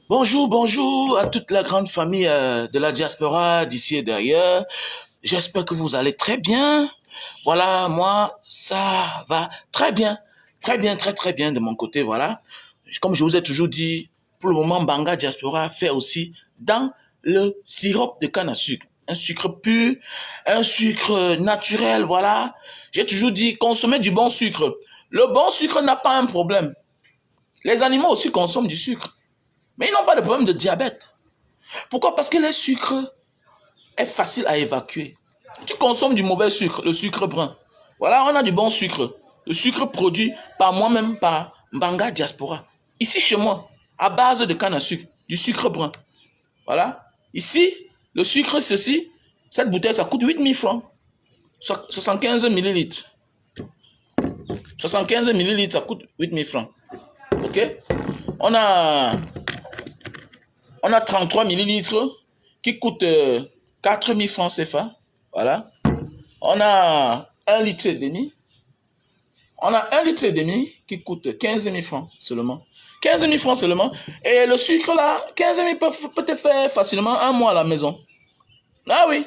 Bonjour, bonjour à toute la grande famille de la diaspora d'ici et d'ailleurs. J'espère que vous allez très bien. Voilà, moi, ça va très bien. Très bien, très très bien de mon côté, voilà. Comme je vous ai toujours dit, pour le moment, Banga Diaspora fait aussi dans le sirop de canne à sucre. Un sucre pur, un sucre naturel, voilà. J'ai toujours dit, consommez du bon sucre. Le bon sucre n'a pas un problème. Les animaux aussi consomment du sucre. Mais ils n'ont pas de problème de diabète. Pourquoi? Parce que le sucre est facile à évacuer. Tu consommes du mauvais sucre, le sucre brun. Voilà, on a du bon sucre. Le sucre produit par moi-même, par Banga Diaspora. Ici, chez moi, à base de canne à sucre, du sucre brun. Voilà. Ici, le sucre, ceci, cette bouteille, ça coûte 8000 francs. 75 millilitres. 75 millilitres, ça coûte 8000 francs. OK? On a On a 33 millilitres qui coûtent 4000 francs CFA. Voilà. On a 1 litre et demi. On a 1 litre et demi qui coûte 15 000 francs seulement. 15 000 francs seulement. Et le sucre là, 15 000 peut te faire facilement un mois à la maison. Ah oui.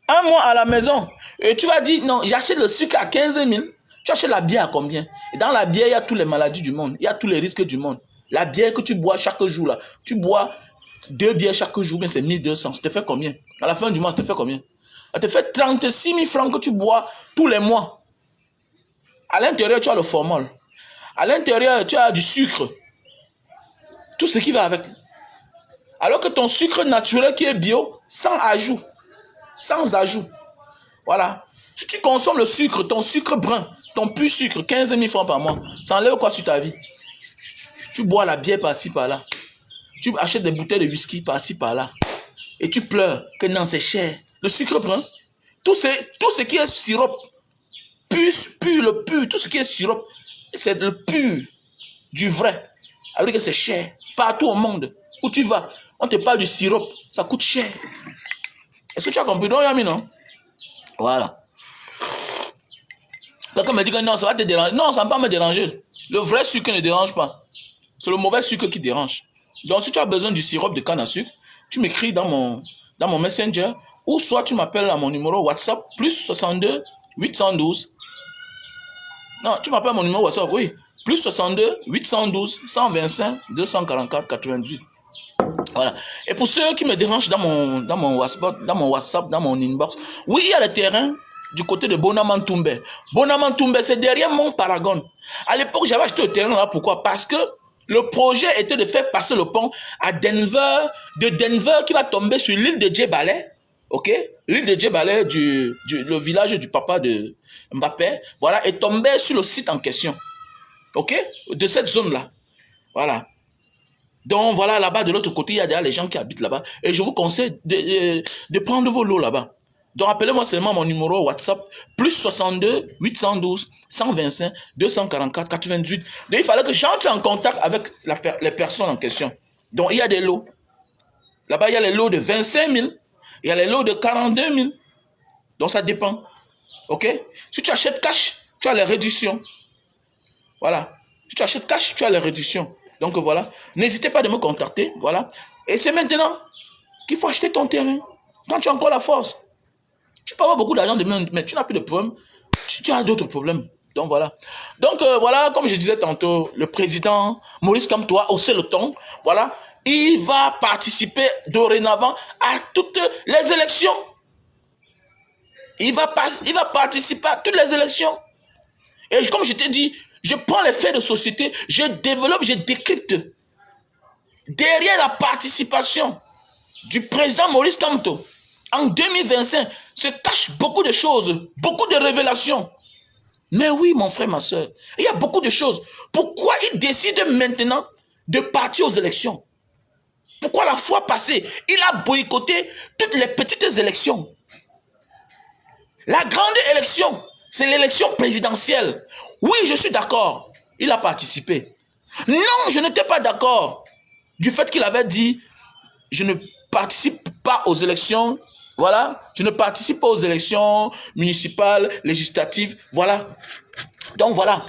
Un mois à la maison. Et tu vas dire, non, j'achète le sucre à 15 000. Tu achètes la bière à combien? Et dans la bière, il y a toutes les maladies du monde. Il y a tous les risques du monde. La bière que tu bois chaque jour, là, tu bois 2 bières chaque jour, mais c'est 1200. Ça te fait combien? À la fin du mois, ça te fait combien? Ça te fait 36 000 francs que tu bois tous les mois. À l'intérieur, tu as le formol. À l'intérieur, tu as du sucre. Tout ce qui va avec. Alors que ton sucre naturel qui est bio, sans ajout. Sans ajout. Voilà. Si tu consommes le sucre, ton sucre brun, ton pur sucre, 15 000 francs par mois, ça enlève quoi sur ta vie? Tu bois la bière par-ci, par-là. Tu achètes des bouteilles de whisky par-ci, par-là. Et tu pleures que non, c'est cher. Le sucre brun, tout ce qui est sirop, le pur, tout ce qui est sirop, c'est le pur, du vrai. Alors que c'est cher. Partout au monde où tu vas, on te parle du sirop, ça coûte cher. Est-ce que tu as compris? Non, Yami, non? Voilà. Quelqu'un me dit que non, ça va te déranger. Non, ça ne va pas me déranger. Le vrai sucre ne dérange pas. C'est le mauvais sucre qui dérange. Donc, si tu as besoin du sirop de canne à sucre, tu m'écris dans mon Messenger ou soit tu m'appelles à mon numéro WhatsApp plus 62 812. Non, tu m'appelles à mon numéro WhatsApp, oui. Plus 62 812 125 244 88. Voilà. Et pour ceux qui me dérangent dans mon WhatsApp, dans mon inbox, oui, il y a le terrain du côté de Bonamantumbe. Bonamantumbe, c'est derrière mon Paragon. À l'époque, j'avais acheté le terrain là. Pourquoi? Parce que le projet était de faire passer le pont à Denver, de Denver qui va tomber sur l'île de Djebale. Ok? L'île de Djebale, le village du papa de Mbappé, voilà, est tombé sur le site en question. Ok? De cette zone-là. Voilà. Donc voilà, là-bas, de l'autre côté, il y a déjà les gens qui habitent là-bas. Et je vous conseille de prendre vos lots là-bas. Donc appelez-moi seulement mon numéro WhatsApp, plus 62 812 125 244 88. Donc il fallait que j'entre en contact avec les personnes en question. Donc il y a des lots. Là-bas, il y a les lots de 25 000. Il y a les lots de 42 000. Donc ça dépend. Ok? Si tu achètes cash, tu as les réductions. Voilà. Si tu achètes cash, tu as les réductions. Donc voilà, n'hésitez pas de me contacter, voilà. Et c'est maintenant qu'il faut acheter ton terrain. Quand tu as encore la force. Tu peux avoir beaucoup d'argent demain, mais tu n'as plus de problème. Tu as d'autres problèmes. Donc voilà. Donc voilà, comme je disais tantôt, le président Maurice Kamto a haussé le ton. Voilà. Il va participer dorénavant à toutes les élections. Il va participer à toutes les élections. Et comme je t'ai dit, je prends les faits de société, je développe, je décrypte. Derrière la participation du président Maurice Kamto, en 2025, se cachent beaucoup de choses, beaucoup de révélations. Mais oui, mon frère, ma soeur, il y a beaucoup de choses. Pourquoi il décide maintenant de partir aux élections? Pourquoi la fois passée, il a boycotté toutes les petites élections? La grande élection, c'est l'élection présidentielle. Oui, je suis d'accord. Il a participé. Non, je n'étais pas d'accord du fait qu'il avait dit je ne participe pas aux élections. Voilà, je ne participe pas aux élections municipales, législatives. Voilà. Donc voilà.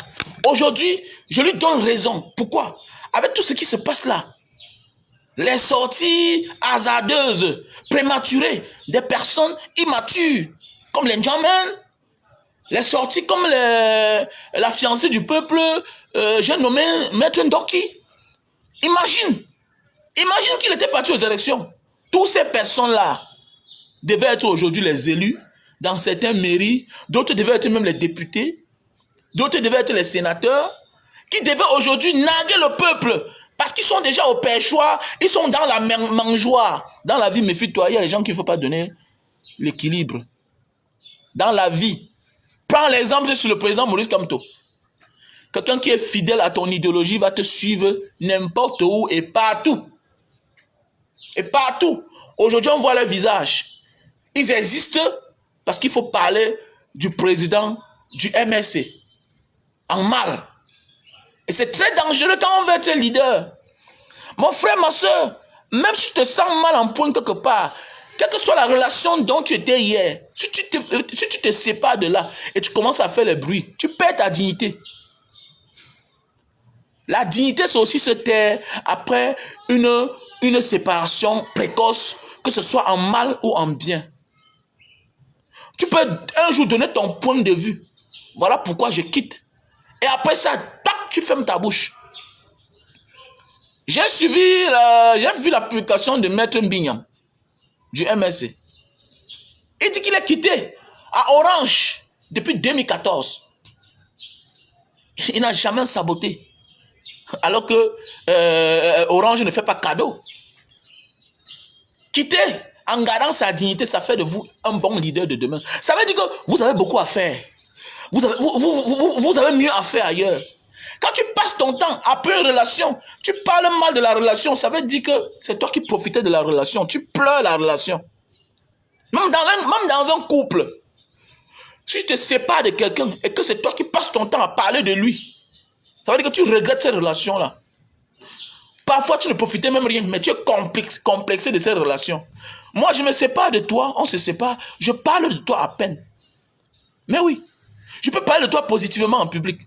Aujourd'hui, je lui donne raison. Pourquoi? Avec tout ce qui se passe là. les sorties hasardeuses, prématurées, des personnes immatures, comme les Njaman, les sorties comme la fiancée du peuple, j'ai nommé Maître Ndoki. Imagine qu'il était parti aux élections. Toutes ces personnes-là devaient être aujourd'hui les élus dans certaines mairies, d'autres devaient être même les députés, d'autres devaient être les sénateurs, qui devaient aujourd'hui narguer le peuple, parce qu'ils sont déjà au perchoir, ils sont dans la mangeoire. Dans la vie, méfie-toi, il y a des gens qu'il ne faut pas donner l'équilibre. Dans la vie, prends l'exemple sur le président Maurice Kamto. Quelqu'un qui est fidèle à ton idéologie va te suivre n'importe où et partout. Et partout. Aujourd'hui, on voit leur visage. Ils existent parce qu'il faut parler du président du MSC en mal. Et c'est très dangereux quand on veut être leader. Mon frère, ma soeur, même si tu te sens mal en point quelque part, quelle que soit la relation dont tu étais hier, si tu te sépares de là et tu commences à faire le bruit, tu perds ta dignité. La dignité, c'est aussi se taire après une séparation précoce, que ce soit en mal ou en bien. Tu peux un jour donner ton point de vue. Voilà pourquoi je quitte. Et après ça, tac, tu fermes ta bouche. J'ai vu la publication de Maître Mbinyam, du MSC. Il dit qu'il est quitté à Orange depuis 2014. Il n'a jamais saboté. Alors que Orange ne fait pas cadeau. Quitter en gardant sa dignité, ça fait de vous un bon leader de demain. Ça veut dire que vous avez beaucoup à faire. Vous avez mieux à faire ailleurs. Quand tu passes ton temps après une relation, tu parles mal de la relation, ça veut dire que c'est toi qui profitais de la relation. Tu pleures la relation. Même dans un couple, si tu te sépares de quelqu'un et que c'est toi qui passes ton temps à parler de lui, ça veut dire que tu regrettes cette relation-là. Parfois, tu ne profitais même rien, mais tu es complexé de cette relation. Moi, je me sépare de toi, on se sépare, je parle de toi à peine. Mais oui, je peux parler de toi positivement en public.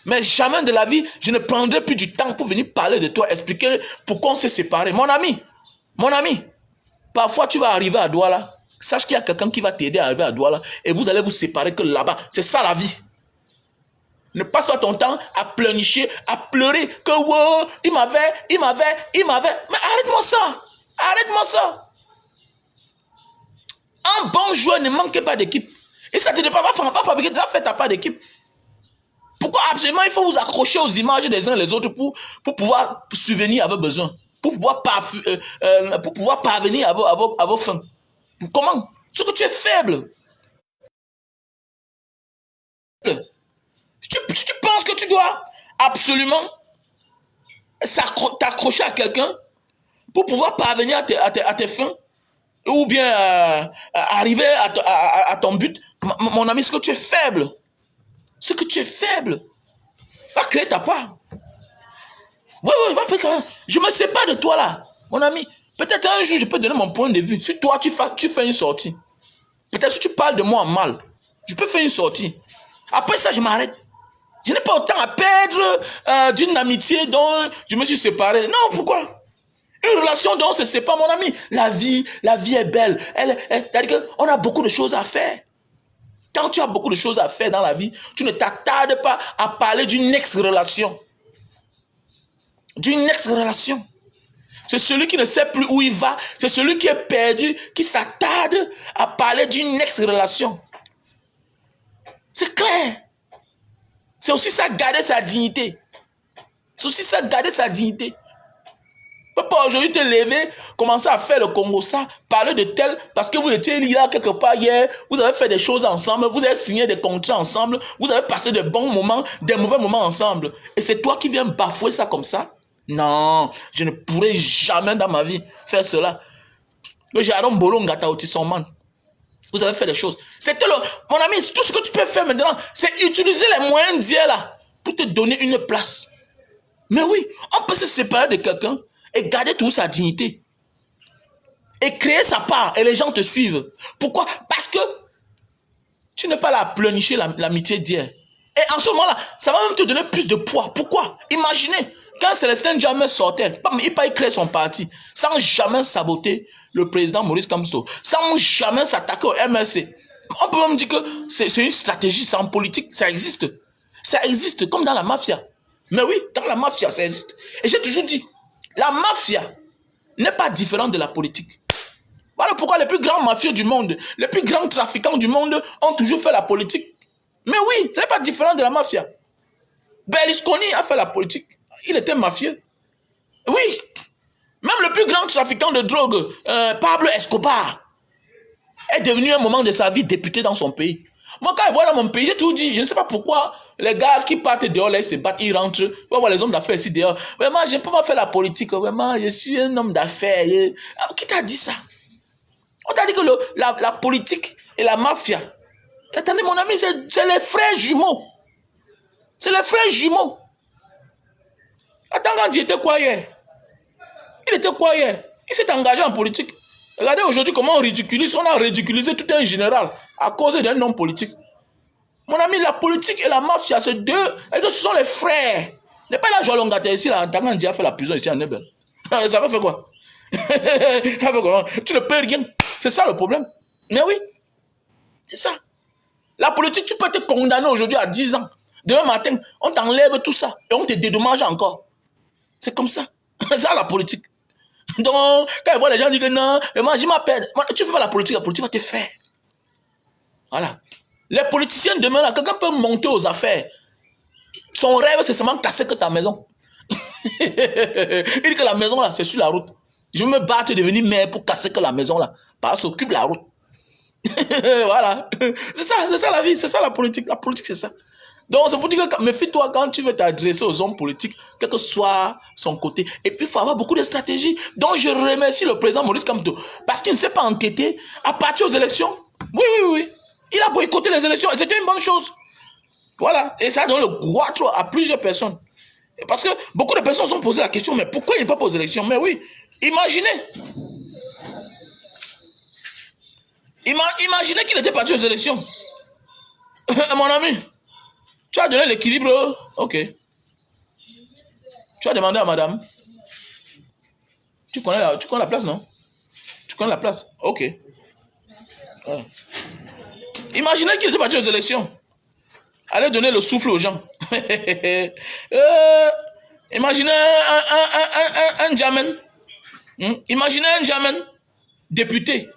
Mais jamais de la vie, je ne prendrai plus du temps pour venir parler de toi, expliquer pourquoi on s'est séparés. Mon ami, parfois tu vas arriver à Douala, sache qu'il y a quelqu'un qui va t'aider à arriver à Douala et vous allez vous séparer que là-bas. C'est ça la vie. Ne passe pas ton temps à pleurnicher, à pleurer que wow, il m'avait. Mais arrête-moi ça. Un bon joueur ne manque pas d'équipe. Et ça ne te dit pas, va fabriquer, va faire ta part d'équipe. Pourquoi absolument il faut vous accrocher aux images des uns et les autres pour pouvoir subvenir à vos besoins, pour pouvoir parvenir à vos fins. Comment? Parce que tu es faible. Tu penses que tu dois absolument t'accrocher à quelqu'un pour pouvoir parvenir à tes fins ou bien arriver à ton but. Mon ami, c'est que tu es faible. Va créer ta part. Oui, va faire quand même. Je me sépare de toi là, mon ami. Peut-être un jour, je peux donner mon point de vue. Si toi, tu fais une sortie. Peut-être si tu parles de moi en mal, je peux faire une sortie. Après ça, je m'arrête. Je n'ai pas autant à perdre d'une amitié dont je me suis séparé. Non, pourquoi? Une relation dont on se sépare, mon ami. La vie est belle. C'est-à-dire qu'on a beaucoup de choses à faire. Quand tu as beaucoup de choses à faire dans la vie, tu ne t'attardes pas à parler d'une ex-relation. C'est celui qui ne sait plus où il va. C'est celui qui est perdu, qui s'attarde à parler d'une ex-relation. C'est clair. C'est aussi ça, garder sa dignité. Tu ne peux pas aujourd'hui te lever, commencer à faire le Congo ça, parler de tel, parce que vous étiez là quelque part hier, vous avez fait des choses ensemble, vous avez signé des contrats ensemble, vous avez passé de bons moments, des mauvais moments ensemble. Et c'est toi qui viens bafouer ça comme ça? Non, je ne pourrai jamais dans ma vie faire cela. J'ai Aaron Bolongata Otisonman. Vous avez fait des choses. Mon ami, tout ce que tu peux faire maintenant, c'est utiliser les moyens d'hier là pour te donner une place. Mais oui, on peut se séparer de quelqu'un et garder toute sa dignité. Et créer sa part et les gens te suivent. Pourquoi? Parce que tu n'es pas là à pleurnicher l'amitié d'hier. Et en ce moment-là, ça va même te donner plus de poids. Pourquoi? Imaginez Quand Célestin Djamé sortait, bam, il pas créer son parti, sans jamais saboter le président Maurice Kamto, sans jamais s'attaquer au MRC. On peut même dire que c'est une stratégie, c'est en politique, ça existe. Ça existe, comme dans la mafia. Mais oui, dans la mafia, ça existe. Et j'ai toujours dit, la mafia n'est pas différente de la politique. Voilà pourquoi les plus grands mafieux du monde, les plus grands trafiquants du monde ont toujours fait la politique. Mais oui, ce n'est pas différent de la mafia. Berlusconi a fait la politique. Il était mafieux. Oui. Même le plus grand trafiquant de drogue, Pablo Escobar, est devenu un moment de sa vie député dans son pays. Moi, quand je vois dans mon pays, j'ai tout dit. Je ne sais pas pourquoi les gars qui partent dehors, là, ils se battent, ils rentrent. On voir les hommes d'affaires ici dehors. Vraiment, je ne peux pas faire la politique. Vraiment, je suis un homme d'affaires. Qui t'a dit ça? On t'a dit que la politique et la mafia. Attendez, mon ami, c'est les frères jumeaux. C'est les frères jumeaux. Attends, quand il était quoi hier? Il était quoi hier? Il s'est engagé en politique. Regardez aujourd'hui comment on ridiculise. On a ridiculisé tout un général à cause d'un homme politique. Mon ami, la politique et la mafia, c'est deux. Et que ce sont les frères. N'est pas la Jolongate ici, là. Tangan a fait la prison ici en Nebel. Ça va faire quoi? Ça fait quoi? Tu ne peux rien. C'est ça le problème. Mais oui, c'est ça. La politique, tu peux te condamner aujourd'hui à 10 ans. Demain matin, on t'enlève tout ça et on te dédommage encore. C'est comme ça. C'est ça la politique. Donc, quand je vois les gens dire que non, moi je m'appelle. Tu fais pas la politique va te faire. Voilà. Les politiciens demain, là, quelqu'un peut monter aux affaires. Son rêve, c'est seulement casser que ta maison. Il dit que la maison, là, c'est sur la route. Je vais me battre et devenir maire pour casser que la maison, là. Parce que s'occupe la route. Voilà. C'est ça la vie, c'est ça la politique. La politique, c'est ça. Donc, c'est pour dire que méfie-toi quand tu veux t'adresser aux hommes politiques, quel que soit son côté. Et puis, il faut avoir beaucoup de stratégies. Donc, je remercie le président Maurice Kamto parce qu'il ne s'est pas enquêté à partir aux élections. Oui. Il a boycotté les élections et c'était une bonne chose. Voilà. Et ça donne le goitre à plusieurs personnes. Et parce que beaucoup de personnes se sont posé la question, mais pourquoi il n'est pas aux élections? Mais oui, imaginez. Imaginez qu'il était parti aux élections. Mon ami. Tu as donné l'équilibre, ok. Tu as demandé à madame. Tu connais la place, non? Tu connais la place, ok. Voilà. Imaginez qu'il était parti aux élections. Allez donner le souffle aux gens. Imaginez un Djamen. Imaginez un Djamen député.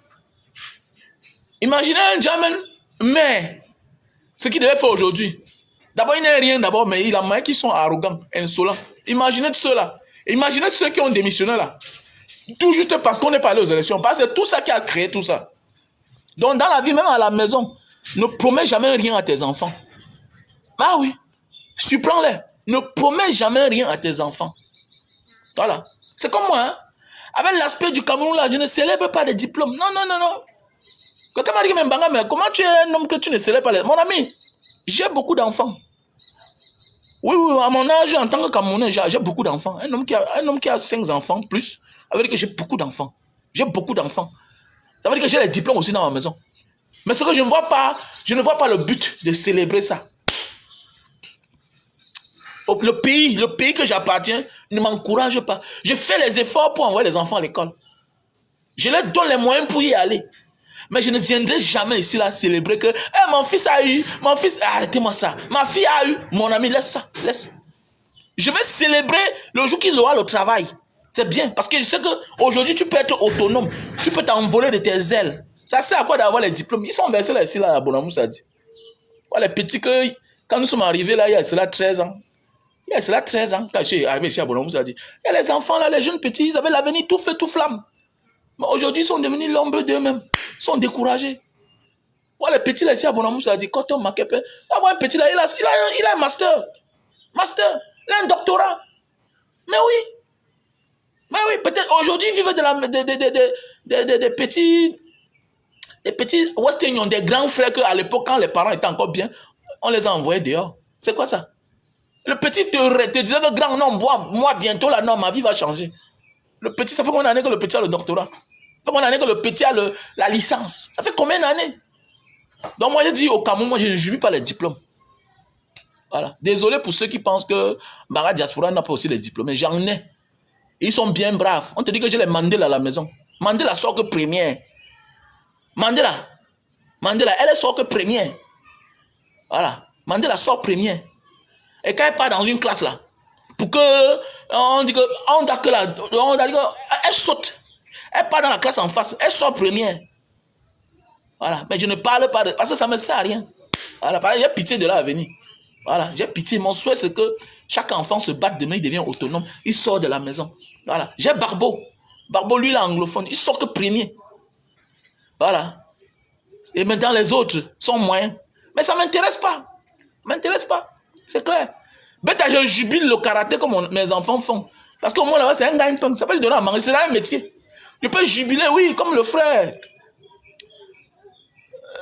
Imaginez un Djamen maire. Ce qu'il devait faire aujourd'hui. D'abord, il n'est rien d'abord, mais il a moyen qui sont arrogants, insolents. Imaginez ceux-là. Imaginez ceux qui ont démissionné là. Tout juste parce qu'on n'est pas allé aux élections. Parce que c'est tout ça qui a créé tout ça. Donc, dans la vie, même à la maison, ne promets jamais rien à tes enfants. Ah oui. Surprends-les. Ne promets jamais rien à tes enfants. Voilà. C'est comme moi. Hein? Avec l'aspect du Cameroun là, je ne célèbre pas les diplômes. Non. Quelqu'un m'a dit, mais comment tu es un homme que tu ne célèbres pas les... Mon ami, j'ai beaucoup d'enfants. Oui, à mon âge, en tant que Camerounais, j'ai beaucoup d'enfants. Un homme qui a 5 enfants, plus, ça veut dire que j'ai beaucoup d'enfants. J'ai beaucoup d'enfants. Ça veut dire que j'ai les diplômes aussi dans ma maison. Mais ce que je ne vois pas le but de célébrer ça. Le pays que j'appartiens ne m'encourage pas. Je fais les efforts pour envoyer les enfants à l'école. Je leur donne les moyens pour y aller. Mais je ne viendrai jamais ici là célébrer que mon fils a eu, arrêtez-moi ça. Ma fille a eu, mon ami, laisse ça. Je vais célébrer le jour qu'il aura le travail. C'est bien, parce que je sais qu'aujourd'hui tu peux être autonome, tu peux t'envoler de tes ailes. Ça sert à quoi d'avoir les diplômes? Ils sont versés là ici là à Bonamoussa dit. Les petits que, quand nous sommes arrivés là, il y a cela 13 ans. Il y a cela 13 ans, quand je suis arrivé ici à Bonamoussa dit. Il y a les enfants là, les jeunes petits, ils avaient l'avenir tout feu, tout flamme. Mais aujourd'hui, ils sont devenus l'ombre d'eux-mêmes. Ils sont découragés. Voilà, les petits là ici à Bonamoussa a dit, quand on m'a capé, un petit là, il a un master. Il a un doctorat. Mais oui, peut-être aujourd'hui, ils vivent des petits West Union, des grands frères qu'à l'époque, quand les parents étaient encore bien, on les a envoyés dehors. C'est quoi ça? Le petit te disait que grand, non, moi bientôt là, non, ma vie va changer. Le petit, ça fait combien d'années que le petit a le doctorat? Ça fait combien d'années que le petit a la licence? Ça fait combien d'années? Donc moi, j'ai dit au Cameroun, moi, je ne jouis pas les diplômes. Voilà. Désolé pour ceux qui pensent que Mara Diaspora n'a pas aussi les diplômés. J'en ai. Ils sont bien braves. On te dit que j'ai les Mandela à la maison. Mandela sort que première. Mandela, elle sort que première. Voilà. Mandela sort première. Et quand elle part dans une classe là, pour que on dit que elle saute. Elle part dans la classe en face. Elle sort première. Voilà. Mais je ne parle pas de... Parce que ça ne me sert à rien. Voilà. J'ai pitié de l'avenir. Voilà. J'ai pitié. Mon souhait, c'est que chaque enfant se batte demain, il devient autonome. Il sort de la maison. Voilà. J'ai Barbeau. Barbeau, lui, il est anglophone. Il sort que premier. Voilà. Et maintenant, les autres sont moyens. Mais ça ne m'intéresse pas. Ça ne m'intéresse pas. C'est clair. Bêta, je jubile le karaté comme mes enfants font. Parce qu'au moins là-bas, c'est un gagne-pain. Ça peut lui donner à manger. C'est un métier. Je peux jubiler, oui, comme le frère.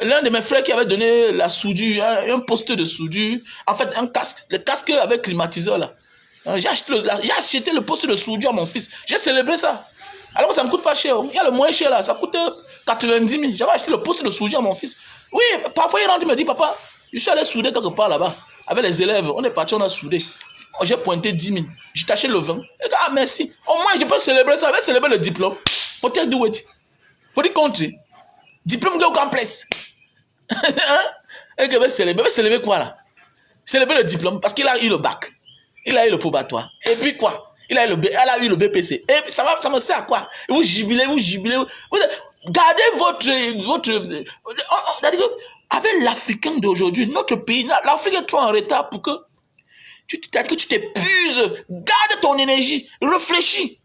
L'un de mes frères qui avait donné la soudure, un poste de soudure, en fait, un casque. Le casque avec climatiseur là. J'ai acheté le poste de soudure à mon fils. J'ai célébré ça. Alors que ça ne coûte pas cher. Il y a le moins cher là. Ça coûte 90 000. J'avais acheté le poste de soudure à mon fils. Oui, parfois il rentre, il me dit, papa, je suis allé souder quelque part là-bas. Avec les élèves. On est parti, on a soudé. J'ai pointé 10 000. J'ai taché le 20. Et ah, merci. Au moins, je peux célébrer ça. Je vais célébrer le diplôme. Faut te do it. Faut dire contre. Diplôme de aucun place. Et que je vais célébrer quoi là? Célébrer le diplôme parce qu'il a eu le bac. Il a eu le probatoire. Et puis quoi? Elle a eu le BPC. Et ça me sert à quoi? Vous jubilez. Gardez votre avec l'Africain d'aujourd'hui, notre pays, l'Afrique est trop en retard pour que tu t'épuises. Garde ton énergie. Réfléchis.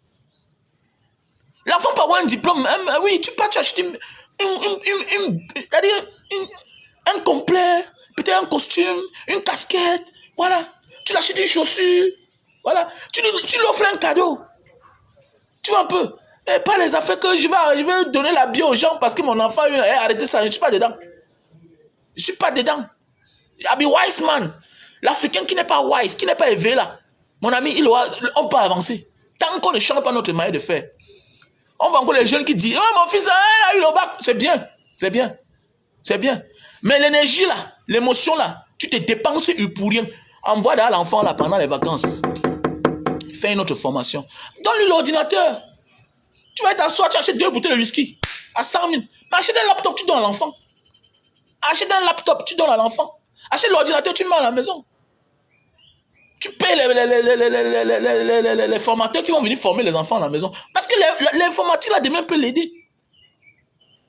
L'enfant peut avoir un diplôme. Oui, tu peux acheter un complet, peut-être un costume, une casquette. Voilà. Tu l'achètes une chaussure. Voilà. Tu lui offres un cadeau. Tu vois un peu. Et pas les affaires que je vais donner la bio aux gens parce que mon enfant a arrêté ça. Je ne suis pas dedans. Je ne suis pas dedans. I be wise man. L'Africain qui n'est pas wise, qui n'est pas éveillé là. Mon ami, on peut avancer. Tant qu'on ne change pas notre manière de faire. On voit encore les jeunes qui disent, oh, mon fils, il a eu le bac. C'est bien. C'est bien. C'est bien. Mais l'énergie là, l'émotion là, tu te dépenses pour rien. Envoie dans l'enfant là pendant les vacances. Fais une autre formation. Donne-lui l'ordinateur. Tu vas t'asseoir, tu achètes 2 bouteilles de whisky à 100 000. Mais achète un laptop, tu donnes à l'enfant. Achète un laptop, tu donnes à l'enfant. Achète l'ordinateur, tu le mets à la maison. Tu payes les formateurs qui vont venir former les enfants à la maison. Parce que l'informatique là demain peut l'aider.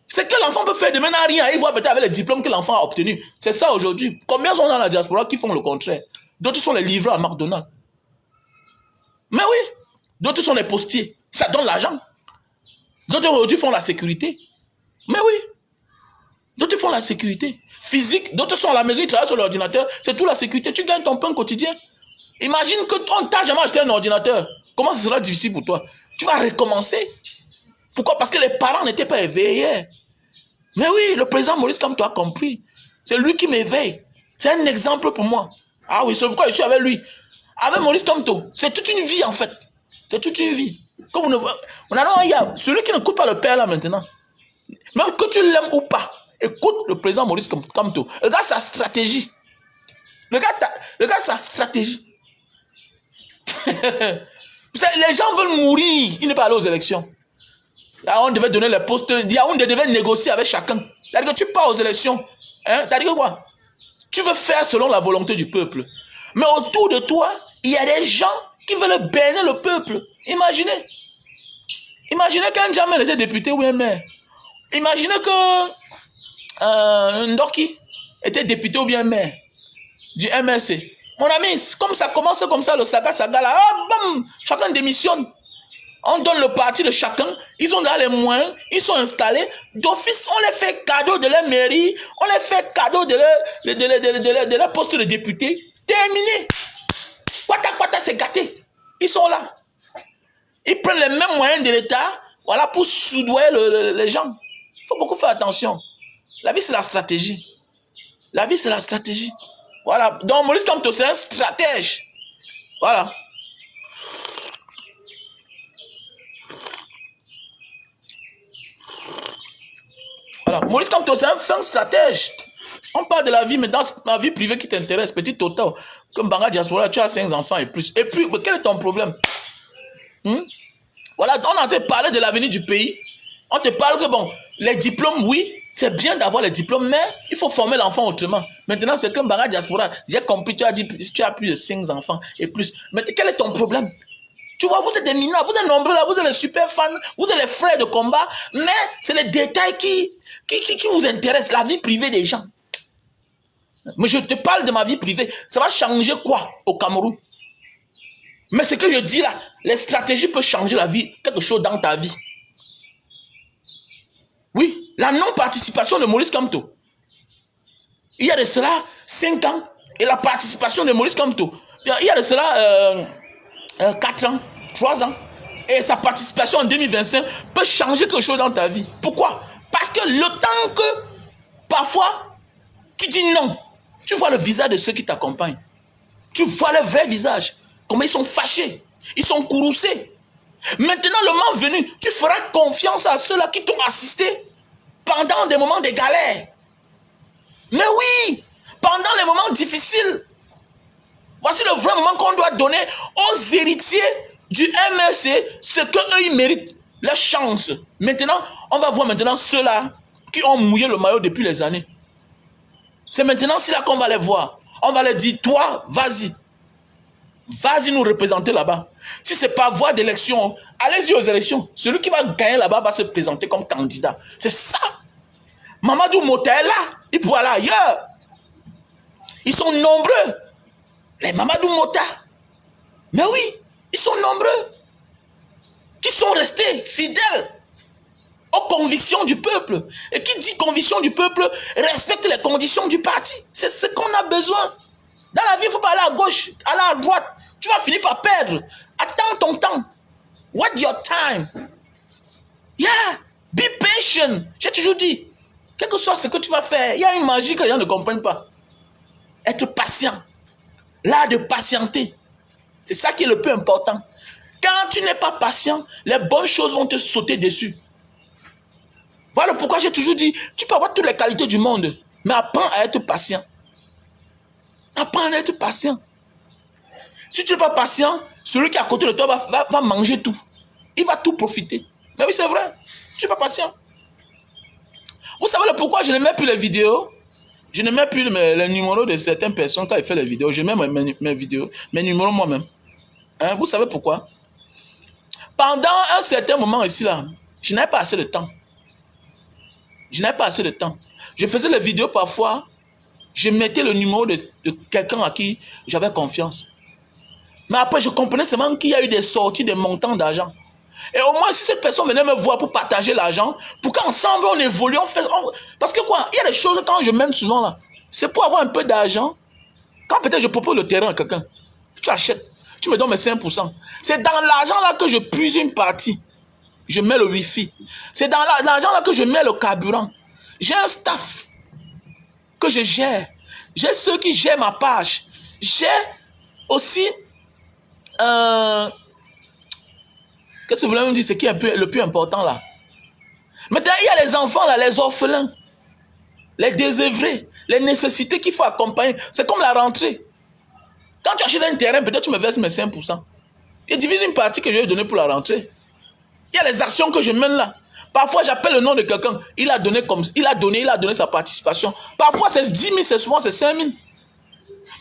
C'est que l'enfant peut faire demain n'a rien. Il voit peut-être avec les diplômes que l'enfant a obtenus. C'est ça aujourd'hui. Combien sont dans la diaspora qui font le contraire? D'autres sont les livreurs à McDonald's. Mais oui. D'autres sont les postiers. Ça donne l'argent. D'autres aujourd'hui font la sécurité. Mais oui. D'autres font la sécurité physique. D'autres sont à la maison, ils travaillent sur l'ordinateur. C'est tout la sécurité. Tu gagnes ton pain quotidien. Imagine que on t'a jamais acheté un ordinateur. Comment ce sera difficile pour toi? Tu vas recommencer. Pourquoi? Parce que les parents n'étaient pas éveillés. Mais oui, le président Maurice Kamto a compris. C'est lui qui m'éveille. C'est un exemple pour moi. Ah oui, c'est pourquoi je suis avec lui. Avec Maurice Kamto, c'est toute une vie en fait. C'est toute une vie. Comme il y a celui qui n'écoute pas le père là maintenant. Même que tu l'aimes ou pas, écoute le président Maurice Kamto. Regarde sa stratégie. Regarde sa stratégie. Les gens veulent mourir. Il n'est pas allé aux élections. Là, on devait donner les postes. On devait négocier avec chacun. C'est-à-dire que tu pars aux élections. Hein? C'est-à-dire que quoi? Tu veux faire selon la volonté du peuple. Mais autour de toi, il y a des gens qui veulent berner le peuple. Imaginez. Imaginez qu'un Jamel était député ou un maire. Imaginez que Ndoki était député ou bien maire du MRC. Mon ami, comme ça commence comme ça, le saga là, bam, chacun démissionne. On donne le parti de chacun, ils ont dans les moyens, ils sont installés. D'office, on les fait cadeau de leur mairie, on les fait cadeau de leur poste de député. Terminé. Quata, c'est gâté. Ils sont là. Ils prennent les mêmes moyens de l'État, voilà, pour soudoyer les gens. Il faut beaucoup faire attention. La vie, c'est la stratégie. La vie, c'est la stratégie. Voilà. Donc, Maurice Kamto, c'est un stratège. Voilà. Voilà. Maurice Kamto, c'est un fin stratège. On parle de la vie, mais dans ma vie privée qui t'intéresse, petit total, comme Banga Diaspora, tu as 5 enfants et plus. Et puis, quel est ton problème? Voilà, on a parlé de l'avenir du pays. On te parle que, bon, les diplômes, oui, c'est bien d'avoir les diplômes, mais il faut former l'enfant autrement. Maintenant, c'est comme Banga Diaspora. J'ai compris, tu as dit, tu as plus de 5 enfants et plus. Mais quel est ton problème? Tu vois, vous êtes des mineurs, vous êtes nombreux là, vous êtes les super fans, vous êtes les frères de combat, mais c'est les détails qui vous intéressent, la vie privée des gens. Mais je te parle de ma vie privée. Ça va changer quoi au Cameroun? Mais ce que je dis là, les stratégies peuvent changer la vie, quelque chose dans ta vie. Oui, la non-participation de Maurice Kamto. Il y a de cela 5 ans. Et la participation de Maurice Kamto. Il y a de cela 4 ans, 3 ans. Et sa participation en 2025 peut changer quelque chose dans ta vie. Pourquoi? Parce que le temps que parfois tu dis non, tu vois le visage de ceux qui t'accompagnent. Tu vois le vrai visage. Comment ils sont fâchés. Ils sont courroucés. Maintenant, le moment venu, tu feras confiance à ceux-là qui t'ont assisté pendant des moments de galère. Mais oui, pendant les moments difficiles. Voici le vrai moment qu'on doit donner aux héritiers du MRC, ce qu'eux ils méritent, leur chance. Maintenant, on va voir maintenant ceux-là qui ont mouillé le maillot depuis les années. C'est maintenant là qu'on va les voir. On va leur dire, toi, vas-y. Vas-y nous représenter là-bas. Si ce n'est pas voie d'élection, allez-y aux élections. Celui qui va gagner là-bas va se présenter comme candidat. C'est ça. Mamadou Mota est là. Il pourra aller ailleurs. Ils sont nombreux. Les Mamadou Mota. Mais oui, ils sont nombreux. Qui sont restés fidèles aux convictions du peuple. Et qui dit conviction du peuple respecte les conditions du parti. C'est ce qu'on a besoin. Dans la vie, il ne faut pas aller à gauche, aller à droite. Tu vas finir par perdre. Attends ton temps. Wait your time. Yeah. Be patient. J'ai toujours dit, quel que soit ce que tu vas faire, il y a une magie que les gens ne comprennent pas. Être patient. L'art de patienter. C'est ça qui est le plus important. Quand tu n'es pas patient, les bonnes choses vont te sauter dessus. Voilà pourquoi j'ai toujours dit, tu peux avoir toutes les qualités du monde, mais apprends à être patient. Apprends à être patient. Si tu n'es pas patient, celui qui est à côté de toi va manger tout. Il va tout profiter. Mais oui, c'est vrai. Tu n'es pas patient. Vous savez le pourquoi je ne mets plus les vidéos? Je ne mets plus les numéros de certaines personnes quand ils font les vidéos. Je mets mes vidéos, mes numéros moi-même. Hein? Vous savez pourquoi? Pendant un certain moment ici, là, je n'avais pas assez de temps. Je n'avais pas assez de temps. Je faisais les vidéos parfois. Je mettais le numéro de quelqu'un à qui j'avais confiance. Mais après, je comprenais seulement qu'il y a eu des sorties de montants d'argent. Et au moins, si cette personne venait me voir pour partager l'argent, pour qu'ensemble on évolue, parce que quoi, il y a des choses quand je mène souvent là, c'est pour avoir un peu d'argent. Quand peut-être je propose le terrain à quelqu'un, tu achètes, tu me donnes mes 5%. C'est dans l'argent là que je puise une partie. Je mets le wifi. C'est dans l'argent là que je mets le carburant. J'ai un staff que je gère. J'ai ceux qui gèrent ma page. J'ai aussi qu'est-ce que vous voulez me dire, ce qui est le plus important là. Maintenant, il y a les enfants là, les orphelins, les désœuvrés, les nécessités qu'il faut accompagner. C'est comme la rentrée. Quand tu achètes un terrain, peut-être tu me verses mes 5%. Je divise une partie que je vais donner pour la rentrée. Il y a les actions que je mène là. Parfois, j'appelle le nom de quelqu'un. Il a donné sa participation. Parfois, c'est 10 000, c'est souvent c'est 5 000.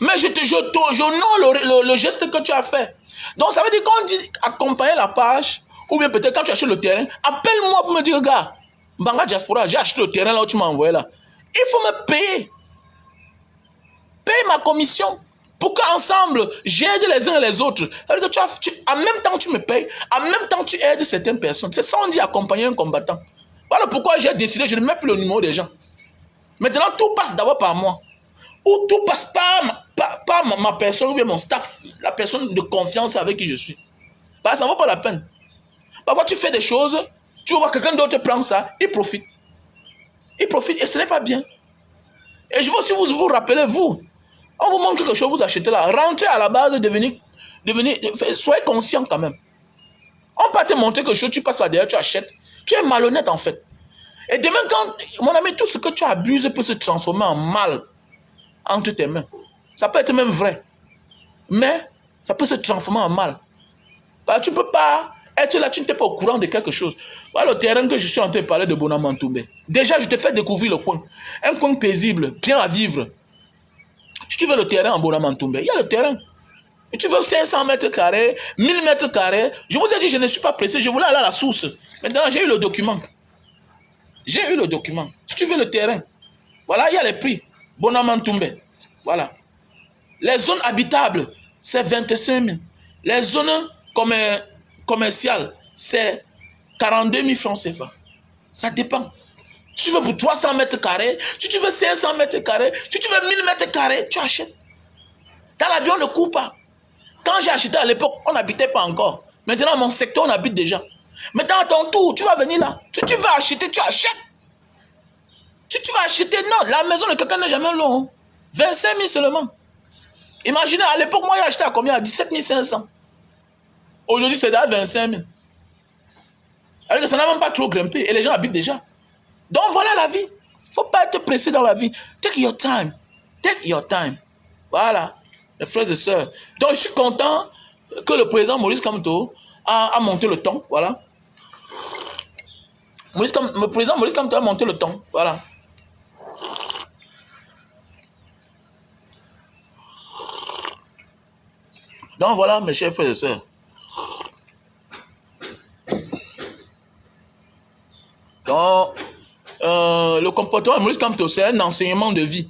Mais j'honore le geste que tu as fait. Donc, ça veut dire qu'on dit accompagner la page, ou bien peut-être quand tu achètes le terrain, appelle-moi pour me dire, gars, Banga Diaspora, j'ai acheté le terrain là où tu m'as envoyé là. Il faut me payer. Paye ma commission. Pour qu'ensemble, j'aide les uns et les autres. Ça veut dire que en même temps, tu me payes, en même temps, tu aides certaines personnes. C'est ça, on dit accompagner un combattant. Voilà pourquoi j'ai décidé, je ne mets plus le numéro des gens. Maintenant, tout passe d'abord par moi. Ou tout passe par ma personne ou bien mon staff, la personne de confiance avec qui je suis. Bah, ça ne vaut pas la peine. Parfois, tu fais des choses, tu vois quelqu'un d'autre prendre ça, il profite. Il profite et ce n'est pas bien. Et je veux aussi vous rappeler, vous, on vous montre quelque chose, vous achetez là. Rentrez à la base, soyez conscient quand même. On peut te montrer quelque chose, tu passes là derrière, tu achètes. Tu es malhonnête en fait. Et demain, quand, mon ami, tout ce que tu abuses peut se transformer en mal entre tes mains. Ça peut être même vrai. Mais ça peut se transformer en mal. Bah, tu ne peux pas être là, tu n'étais pas au courant de quelque chose. Voilà le terrain que je suis en train de parler de Bonamantoumbe. Déjà, je te fais découvrir le coin. Un coin paisible, bien à vivre. Si tu veux le terrain en Bonamantoumbe, il y a le terrain. Et tu veux 500 mètres carrés, 1000 mètres carrés. Je vous ai dit, je ne suis pas pressé, je voulais aller à la source. Maintenant, j'ai eu le document. J'ai eu le document. Si tu veux le terrain, voilà, il y a les prix. Bonamantoumbe. Voilà. Les zones habitables, c'est 25 000. Les zones commerciales, c'est 42 000 francs CFA. Ça dépend. Si tu veux pour 300 mètres carrés, si tu veux 500 mètres carrés, si tu veux 1000 mètres carrés, tu achètes. Dans la vie, on ne court pas. Quand j'ai acheté à l'époque, on n'habitait pas encore. Maintenant, mon secteur, on habite déjà. Maintenant, à ton tour, tu vas venir là. Si tu veux acheter, tu achètes. Si tu vas acheter, non, la maison de quelqu'un n'est jamais long. 25 000 seulement. Imaginez, à l'époque, moi, j'ai acheté à combien? À 17 500. Aujourd'hui, c'est à 25 000. Alors que ça n'a même pas trop grimpé. Et les gens habitent déjà. Donc, voilà la vie. Il ne faut pas être pressé dans la vie. Take your time. Take your time. Voilà. Les frères et sœurs. Donc, je suis content que le président Maurice Kamto a monté le ton. Voilà. Le président Maurice Kamto a monté le ton. Voilà. Donc, voilà, mes chers frères et sœurs. Donc, le comportement de Maurice Kamto, c'est un enseignement de vie.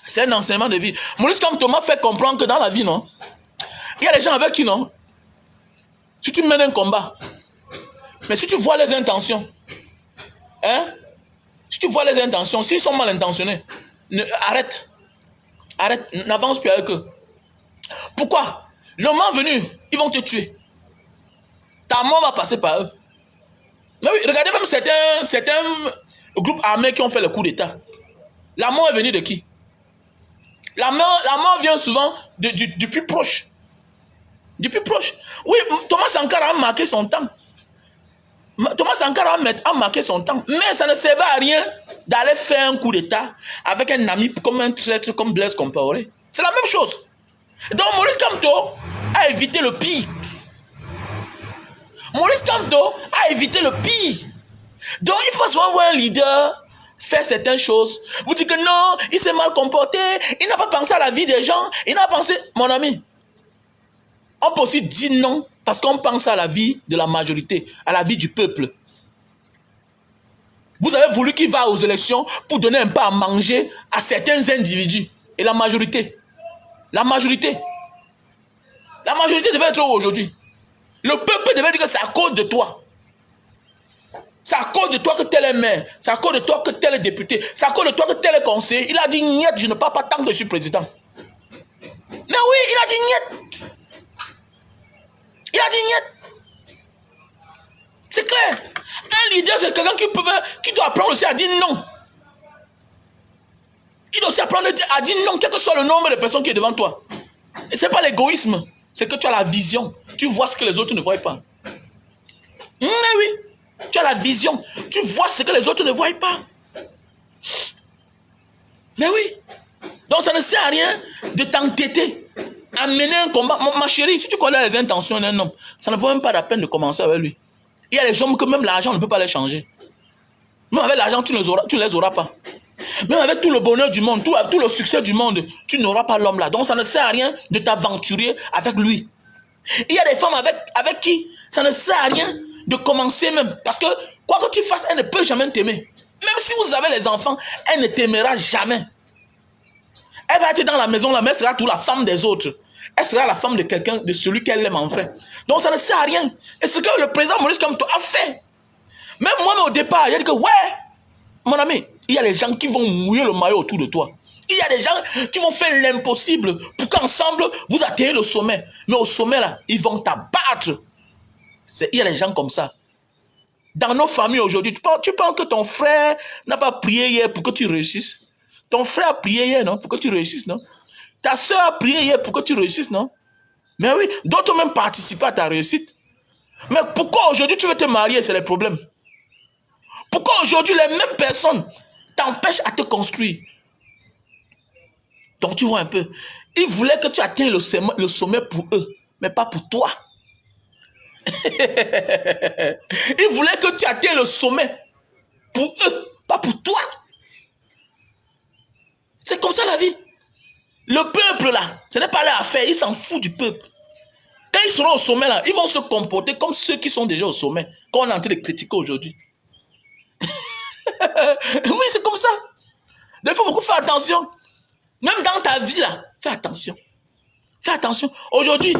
C'est un enseignement de vie. Maurice Kamto m'a fait comprendre que dans la vie, non, il y a des gens avec qui, non, si tu mènes un combat, mais si tu vois les intentions, hein, si tu vois les intentions, s'ils sont mal intentionnés, arrête, n'avance plus avec eux. Pourquoi? Le moment venu, ils vont te tuer. Ta mort va passer par eux. Mais oui, regardez même certains groupes armés qui ont fait le coup d'État. La mort est venue de qui? La mort vient souvent du plus proche. Du plus proche. Oui, Thomas Sankara a marqué son temps. Thomas Sankara a marqué son temps. Mais ça ne servait à rien d'aller faire un coup d'État avec un ami comme un traître comme Blaise Compaoré. C'est la même chose. Donc Maurice Kamto a évité le pire. Maurice Kamto a évité le pire. Donc il faut souvent voir un leader faire certaines choses. Vous dites que non, il s'est mal comporté, il n'a pas pensé à la vie des gens, il n'a pas pensé... Mon ami, on peut aussi dire non parce qu'on pense à la vie de la majorité, à la vie du peuple. Vous avez voulu qu'il va aux élections pour donner un peu à manger à certains individus. Et la majorité devait être où aujourd'hui? Le peuple devait dire que c'est à cause de toi. C'est à cause de toi que tel est maire. C'est à cause de toi que tel est député. C'est à cause de toi que tel est conseiller. Il a dit niet, je ne parle pas tant que je suis président. Mais oui, il a dit niet. Il a dit niet. C'est clair. Un leader, c'est quelqu'un qui doit apprendre aussi à dire non. Il doit aussi apprendre à dire non, quel que soit le nombre de personnes qui est devant toi. Et ce n'est pas l'égoïsme. C'est que tu as la vision. Tu vois ce que les autres ne voient pas. Mais oui. Tu as la vision. Tu vois ce que les autres ne voient pas. Mais oui. Donc ça ne sert à rien de t'entêter à mener un combat. Ma chérie, si tu connais les intentions d'un homme, ça ne vaut même pas la peine de commencer avec lui. Il y a des hommes que même l'argent ne peut pas les changer. Même avec l'argent, tu ne les auras pas. Même avec tout le bonheur du monde, tout le succès du monde, tu n'auras pas l'homme là. Donc ça ne sert à rien de t'aventurer avec lui. Il y a des femmes avec qui ça ne sert à rien de commencer même. Parce que quoi que tu fasses, elle ne peut jamais t'aimer. Même si vous avez les enfants, elle ne t'aimera jamais. Elle va être dans la maison là, mais elle sera toute la femme des autres. Elle sera la femme de quelqu'un, de celui qu'elle aime en vrai. Donc ça ne sert à rien. Et ce que le président Maurice Kamto a fait. Même moi, au départ, il a dit que ouais, mon ami, il y a des gens qui vont mouiller le maillot autour de toi. Il y a des gens qui vont faire l'impossible pour qu'ensemble, vous atteigniez le sommet. Mais au sommet là, ils vont t'abattre. Il y a des gens comme ça. Dans nos familles aujourd'hui, tu penses que ton frère n'a pas prié hier pour que tu réussisses? Ton frère a prié hier, non? Pour que tu réussisses, non? Ta soeur a prié hier pour que tu réussisses, non? Mais oui, d'autres même participent à ta réussite. Mais pourquoi aujourd'hui tu veux te marier? C'est le problème. Pourquoi aujourd'hui les mêmes personnes t'empêchent à te construire? Donc tu vois un peu. Ils voulaient que tu atteignes le sommet pour eux, mais pas pour toi. Ils voulaient que tu atteignes le sommet pour eux, pas pour toi. C'est comme ça la vie. Le peuple là, ce n'est pas leur affaire, ils s'en foutent du peuple. Quand ils seront au sommet là, ils vont se comporter comme ceux qui sont déjà au sommet, qu'on est en train de critiquer aujourd'hui. Oui, c'est comme ça. Donc, il faut beaucoup faire attention. Même dans ta vie là, fais attention. Fais attention. Aujourd'hui,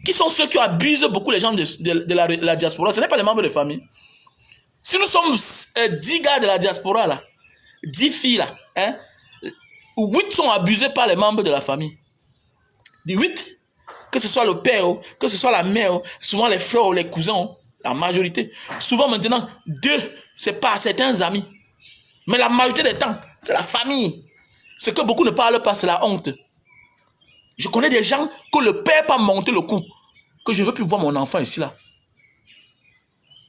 qui sont ceux qui abusent beaucoup les gens de la diaspora? Ce n'est pas les membres de famille. Si nous sommes 10 gars de la diaspora là, 10 filles là, hein, 8 sont abusés par les membres de la famille. Des 8, que ce soit le père, que ce soit la mère, souvent les frères ou les cousins, la majorité. Souvent maintenant, 2, c'est pas certains amis. Mais la majorité des temps, c'est la famille. Ce que beaucoup ne parlent pas, c'est la honte. Je connais des gens que le père pas monté le coup, que je ne veux plus voir mon enfant ici là.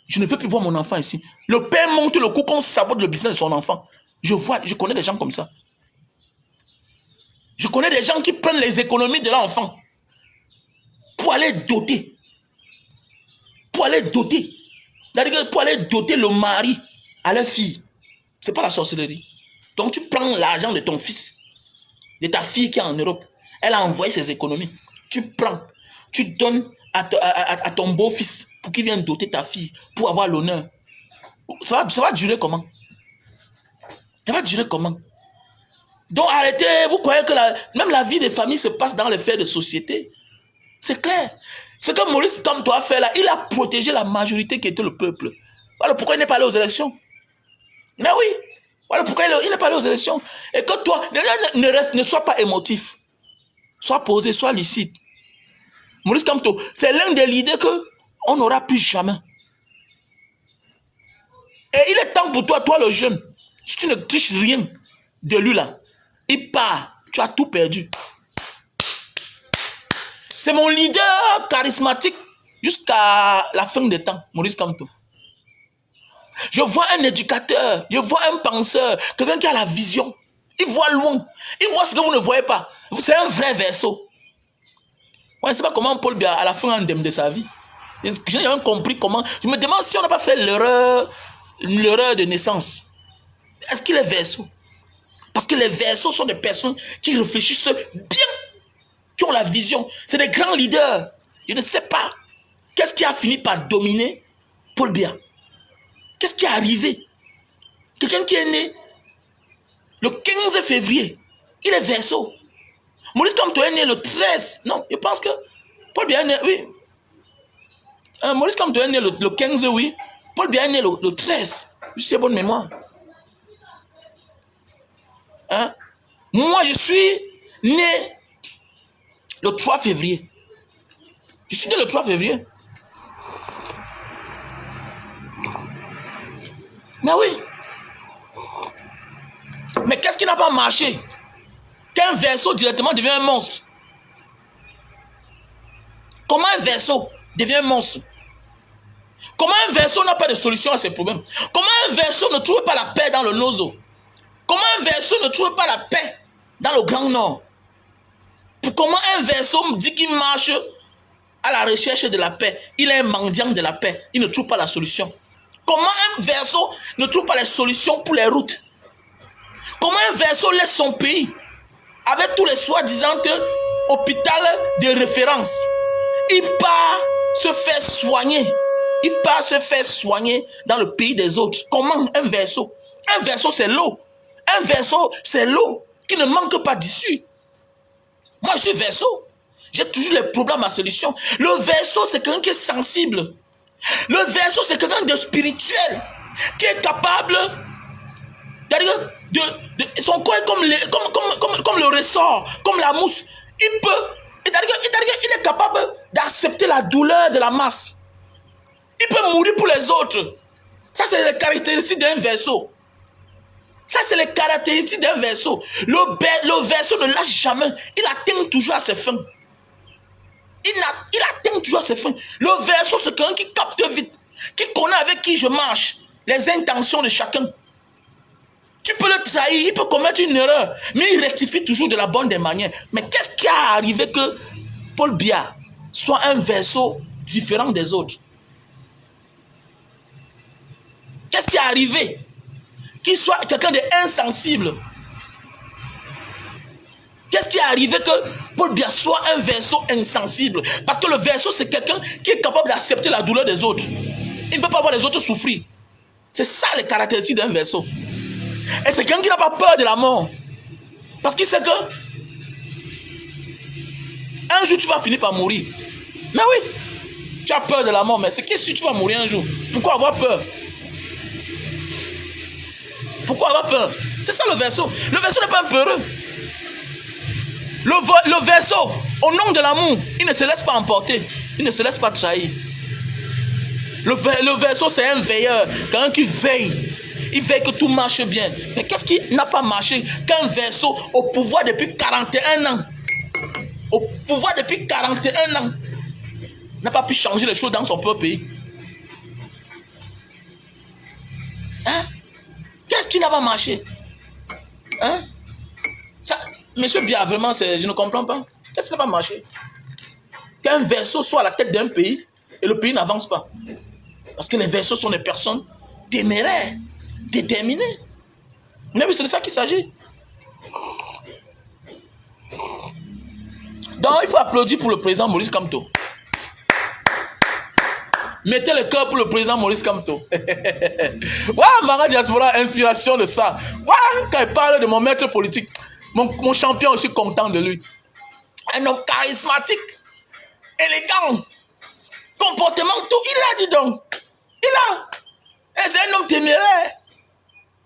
Je ne veux plus voir mon enfant ici. Le père monte le coup qu'on sabote le business de son enfant. Je connais des gens comme ça. Je connais des gens qui prennent les économies de l'enfant pour aller doter. Pour aller doter. Pour aller doter le mari à leur fille. C'est pas la sorcellerie. Donc tu prends l'argent de ton fils, de ta fille qui est en Europe. Elle a envoyé ses économies. Tu prends, tu donnes à ton beau-fils pour qu'il vienne doter ta fille, pour avoir l'honneur. Ça va durer comment? Ça va durer comment? Donc arrêtez, vous croyez que même la vie des familles se passe dans les faits de société? C'est clair. Ce que Maurice Kamto a fait là, il a protégé la majorité qui était le peuple. Voilà pourquoi il n'est pas allé aux élections. Mais oui, voilà pourquoi il n'est pas allé aux élections. Et que toi, ne sois pas émotif. Sois posé, sois lucide. Maurice Kamto, c'est l'un des leaders qu'on n'aura plus jamais. Et il est temps pour toi, toi le jeune, si tu ne touches rien de lui là, il part, tu as tout perdu. C'est mon leader charismatique jusqu'à la fin des temps, Maurice Kamto. Je vois un éducateur, je vois un penseur, quelqu'un qui a la vision. Il voit loin, il voit ce que vous ne voyez pas. C'est un vrai verseau. Je ne sais pas comment Paul Biya, à la fin de sa vie, je n'ai pas compris comment. Je me demande si on n'a pas fait l'erreur de naissance. Est-ce qu'il est verseau? Parce que les verseaux sont des personnes qui réfléchissent bien, qui ont la vision. C'est des grands leaders. Je ne sais pas qu'est-ce qui a fini par dominer Paul Biya. Qu'est-ce qui est arrivé? Quelqu'un qui est né le 15 février, il est verseau. Maurice Kamto est né le 13. Non, je pense que Paul Biya est né, oui. Maurice Kamto est né le 15, oui. Paul Biya est né le 13. Je sais bonne mémoire. Hein? Moi, je suis né le 3 février. Je suis né le 3 février. Mais oui. Mais qu'est-ce qui n'a pas marché? Qu'un verseau directement devient un monstre. Comment un verseau devient un monstre? Comment un verseau n'a pas de solution à ses problèmes? Comment un verseau ne trouve pas la paix dans le Nozo? Comment un verseau ne trouve pas la paix dans le Grand Nord? Comment un verseau me dit qu'il marche à la recherche de la paix? Il est un mendiant de la paix. Il ne trouve pas la solution. Comment un verseau ne trouve pas les solutions pour les routes? Comment un verseau laisse son pays avec tous les soi-disant hôpitaux de référence? Il part se faire soigner. Il part se faire soigner dans le pays des autres. Comment un verseau? Un verseau, c'est l'eau. Un verseau, c'est l'eau qui ne manque pas d'issue. Moi, je suis verseau. J'ai toujours les problèmes à solution. Le verseau, c'est quelqu'un qui est sensible. Le verseau, c'est quelqu'un de spirituel qui est capable son corps est comme le ressort, comme la mousse. Il est capable d'accepter la douleur de la masse. Il peut mourir pour les autres. Ça, c'est les caractéristiques d'un verseau. Ça, c'est les caractéristiques d'un verseau. Le verseau ne lâche jamais. Il atteint toujours à ses fins. Il atteint toujours à ses fins. Le verseau, c'est quelqu'un qui capte vite. qui connaît avec qui je marche, les intentions de chacun. Tu peux le trahir, il peut commettre une erreur, mais il rectifie toujours de la bonne des manières. Mais qu'est-ce qui a arrivé que Paul Biya soit un verseau différent des autres? Qu'est-ce qui est arrivé? Qu'il soit quelqu'un d'insensible. Qu'est-ce qui est arrivé que Paul Biya soit un verseau insensible? Parce que le verseau, c'est quelqu'un qui est capable d'accepter la douleur des autres. Il ne veut pas voir les autres souffrir. C'est ça les caractéristiques d'un verseau. Et c'est quelqu'un qui n'a pas peur de la mort. Parce qu'il sait que un jour tu vas finir par mourir. Mais oui, tu as peur de la mort, mais c'est que si tu vas mourir un jour, pourquoi avoir peur? Pourquoi avoir peur? C'est ça le verseau. Le verseau n'est pas un peureux. Le verseau, au nom de l'amour, il ne se laisse pas emporter. Il ne se laisse pas trahir. Le verseau, c'est un veilleur. Quelqu'un qui veille. Il veille que tout marche bien. Mais qu'est-ce qui n'a pas marché? Qu'un verseau au pouvoir depuis 41 ans. Au pouvoir depuis 41 ans. N'a pas pu changer les choses dans son propre pays. Hein? Qu'est-ce qui n'a pas marché? Hein? Ça, monsieur Biya, vraiment, je ne comprends pas. Qu'est-ce qui n'a pas marché? Qu'un verseau soit à la tête d'un pays et le pays n'avance pas. Parce que les verseaux sont des personnes téméraires, déterminées. Mais oui, c'est de ça qu'il s'agit. Donc, il faut applaudir pour le président Maurice Kamto. Mettez le cœur pour le président Maurice Kamto. Ouais, Mara Diaspora, inspiration de ça. Ouais, quand il parle de mon maître politique, mon champion, je suis content de lui. Un homme charismatique, élégant, comportement, tout. Il a dit donc. Il a. Et c'est un homme téméraire.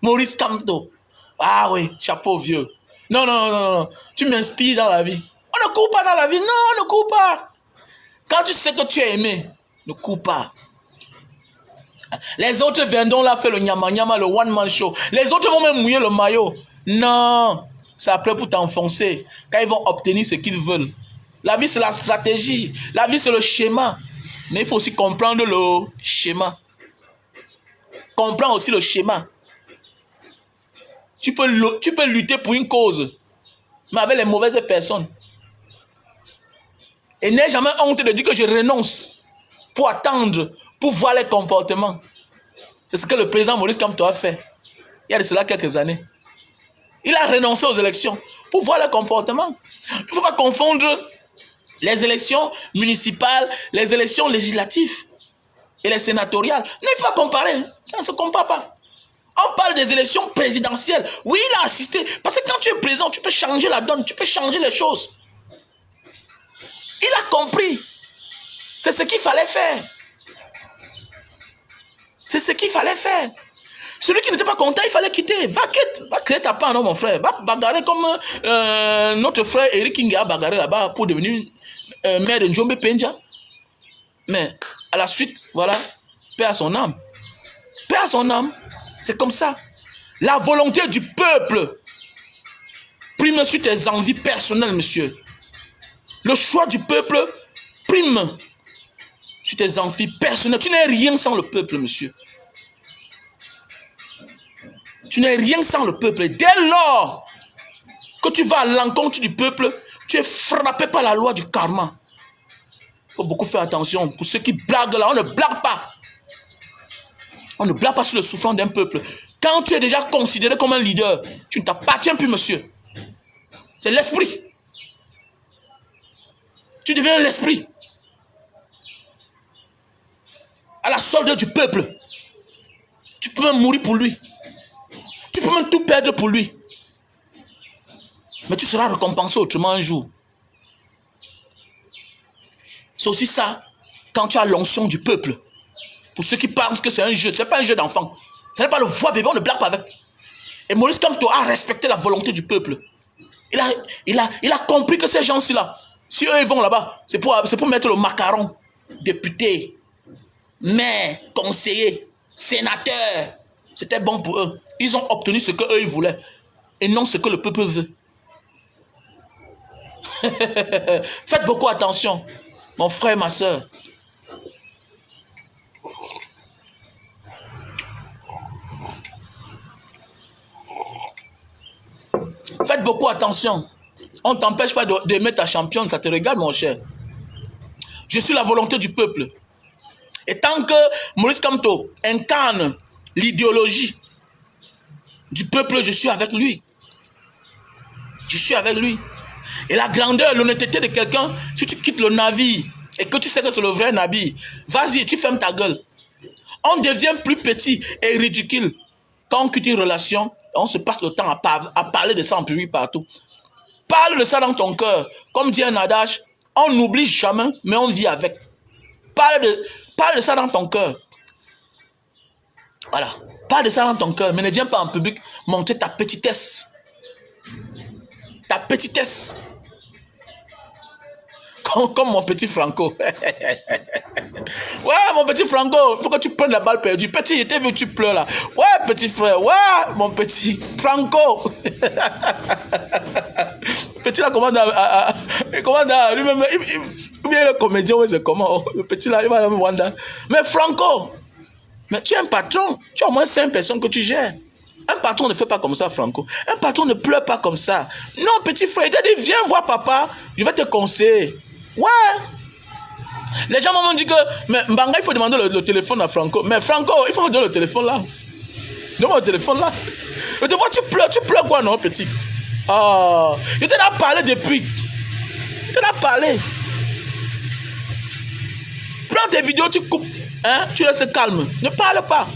Maurice Kamto. Ah oui, chapeau vieux. Non, non, non, non. Tu m'inspires dans la vie. On ne court pas dans la vie. Non, on ne court pas. Quand tu sais que tu es aimé, ne cours pas. Les autres viendront là faire le nyama nyama, le one man show. Les autres vont même mouiller le maillot. Non, c'est après pour t'enfoncer. Quand ils vont obtenir ce qu'ils veulent. La vie, c'est la stratégie. La vie, c'est le schéma. Mais il faut aussi comprendre le schéma. Comprends aussi le schéma. Tu peux lutter pour une cause, mais avec les mauvaises personnes. Et n'aie jamais honte de dire que je renonce pour attendre, pour voir les comportements. C'est ce que le président Maurice Kamto a fait. Il y a de cela quelques années. Il a renoncé aux élections pour voir les comportements. Il ne faut pas confondre les élections municipales, les élections législatives et les sénatoriales. Non, il faut pas comparer. Ça ne se compare pas. On parle des élections présidentielles. Oui, il a assisté. Parce que quand tu es président, tu peux changer la donne, tu peux changer les choses. Il a compris. C'est ce qu'il fallait faire. C'est ce qu'il fallait faire. Celui qui n'était pas content, il fallait quitter. Va quitte. Va créer ta part, non, mon frère. Va bagarrer comme notre frère Eric King a bagarré là-bas pour devenir maire de Njombe Penja. Mais à la suite, voilà, paix à son âme. Paix à son âme. C'est comme ça. La volonté du peuple prime sur tes envies personnelles, monsieur. Le choix du peuple prime sur tes envies personnelles. Tu n'es rien sans le peuple, monsieur. Tu n'es rien sans le peuple. Et dès lors que tu vas à l'encontre du peuple, tu es frappé par la loi du karma. Il faut beaucoup faire attention. Pour ceux qui blaguent là, on ne blague pas. On ne blague pas sur le souffrant d'un peuple. Quand tu es déjà considéré comme un leader, tu ne t'appartiens plus, monsieur. C'est l'esprit. Tu deviens l'esprit. À la solde du peuple. Tu peux même mourir pour lui. Tu peux même tout perdre pour lui. Mais tu seras récompensé autrement un jour. C'est aussi ça, quand tu as l'onction du peuple. Pour ceux qui pensent que c'est un jeu, ce n'est pas un jeu d'enfant. Ce n'est pas le voix bébé, on ne blague pas avec. Et Maurice Kamto a respecté la volonté du peuple. Il a compris que ces gens-là, si eux ils vont là-bas, c'est pour mettre le macaron. Député, maire, conseiller, sénateur. C'était bon pour eux. Ils ont obtenu ce qu'eux ils voulaient. Et non ce que le peuple veut. Faites beaucoup attention, mon frère et ma soeur. Faites beaucoup attention. On ne t'empêche pas d'aimer ta championne, ça te regarde, mon cher. Je suis la volonté du peuple. Et tant que Maurice Kamto incarne l'idéologie du peuple, je suis avec lui. Je suis avec lui. Et la grandeur, l'honnêteté de quelqu'un, si tu quittes le navire et que tu sais que c'est le vrai navire, vas-y, tu fermes ta gueule. On devient plus petit et ridicule quand on quitte une relation, on se passe le temps à parler de ça en public partout. Parle de ça dans ton cœur. Comme dit un adage, on n'oublie jamais, mais on vit avec. Parle de ça dans ton cœur. Voilà. Parle de ça dans ton cœur, mais ne viens pas en public montrer ta petitesse. Ta petitesse. Comme mon petit Franco. Ouais, mon petit Franco, il faut que tu prennes la balle perdue. Petit, je t'ai vu, tu pleures là. Ouais, petit frère, ouais, mon petit Franco. Petit là commande à lui-même. Ou bien le comédien, ouais, c'est comment? Le petit là, il va me Wanda. Mais Franco, mais tu es un patron. Tu as au moins 5 personnes que tu gères. Un patron ne fait pas comme ça, Franco. Un patron ne pleure pas comme ça. Non, petit frère, il t'a dit, viens voir papa, je vais te conseiller. Ouais. Les gens m'ont dit que, mais Mbanga, il faut demander le téléphone à Franco. Mais Franco, il faut me donner le téléphone là. Donne-moi le téléphone là. Et tu vois, tu pleures quoi, non, petit? Oh, il t'en a parlé depuis. Il t'en a parlé. Prends tes vidéos, tu coupes. Hein? Tu restes calme. Ne parle pas.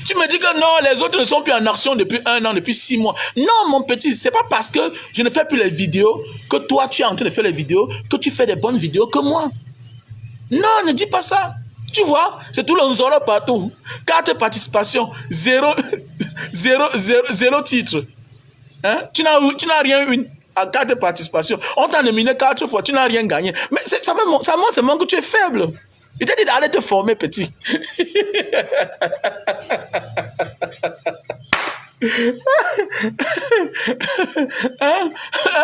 Tu me dis que non, les autres ne sont plus en action depuis 1 an, depuis 6 mois. Non, mon petit, c'est pas parce que je ne fais plus les vidéos que toi, tu es en train de faire les vidéos, que tu fais des bonnes vidéos que moi. Non, ne dis pas ça. Tu vois, c'est tout le zoro partout. 4 participations, 0 titre. Hein? Tu n'as rien eu à 4 participations. On t'a nominé 4 fois, tu n'as rien gagné. Mais ça montre seulement que tu es faible. Il t'a dit d'aller te former, petit. Hein?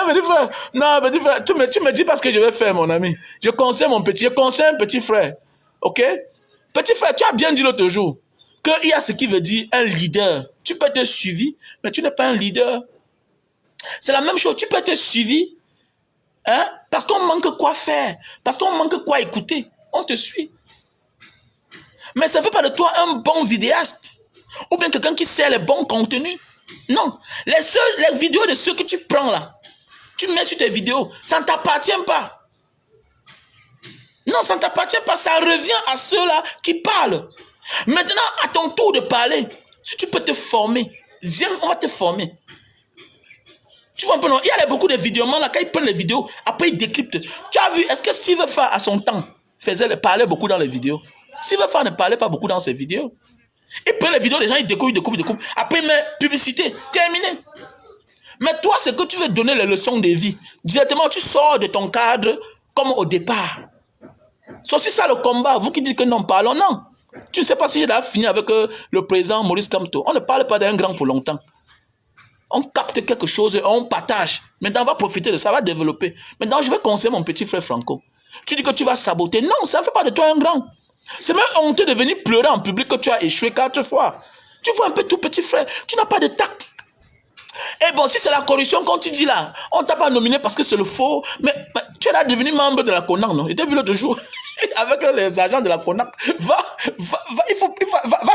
Petit frère. Non, petit frère, tu me dis pas ce que je vais faire, mon ami. Je conseille mon petit, je conseille un petit frère. Ok? Petit frère, tu as bien dit l'autre jour qu'il y a ce qui veut dire un leader. Tu peux être suivi, mais tu n'es pas un leader. C'est la même chose, tu peux être suivi, hein? Parce qu'on manque quoi faire, parce qu'on manque quoi écouter. On te suit. Mais ça ne fait pas de toi un bon vidéaste. Ou bien quelqu'un qui sert les bons contenus. Non. Les vidéos de ceux que tu prends là, tu mets sur tes vidéos, ça ne t'appartient pas. Non, ça ne t'appartient pas. Ça revient à ceux-là qui parlent. Maintenant, à ton tour de parler, si tu peux te former, viens, on va te former. Tu vois un peu, non? Il y a beaucoup de vidéomans là, quand ils prennent les vidéos, après ils décryptent. Tu as vu, est-ce que Steve Farr à son temps parlait beaucoup dans les vidéos? Steve Farr ne parlait pas beaucoup dans ses vidéos. Il prend les vidéos, les gens ils découpent. Après il met publicité, terminé. Mais toi, c'est que tu veux donner les leçons de vie. Directement, tu sors de ton cadre comme au départ. C'est aussi ça le combat. Vous qui dites que non, parlons, non. Tu ne sais pas si j'ai fini avec le président Maurice Kamto. On ne parle pas d'un grand pour longtemps. On capte quelque chose et on partage. Maintenant, on va profiter de ça, on va développer. Maintenant, je vais conseiller mon petit frère Franco. Tu dis que tu vas saboter. Non, ça ne fait pas de toi un grand. C'est même honteux de venir pleurer en public que tu as échoué 4 fois. Tu vois un peu tout petit frère. Tu n'as pas de tact. Et bon, si c'est la corruption, quand tu dis là, on ne t'a pas nominé parce que c'est le faux, mais tu es là devenu membre de la CONAC, non? J'étais vu l'autre jour avec les agents de la CONAC. Va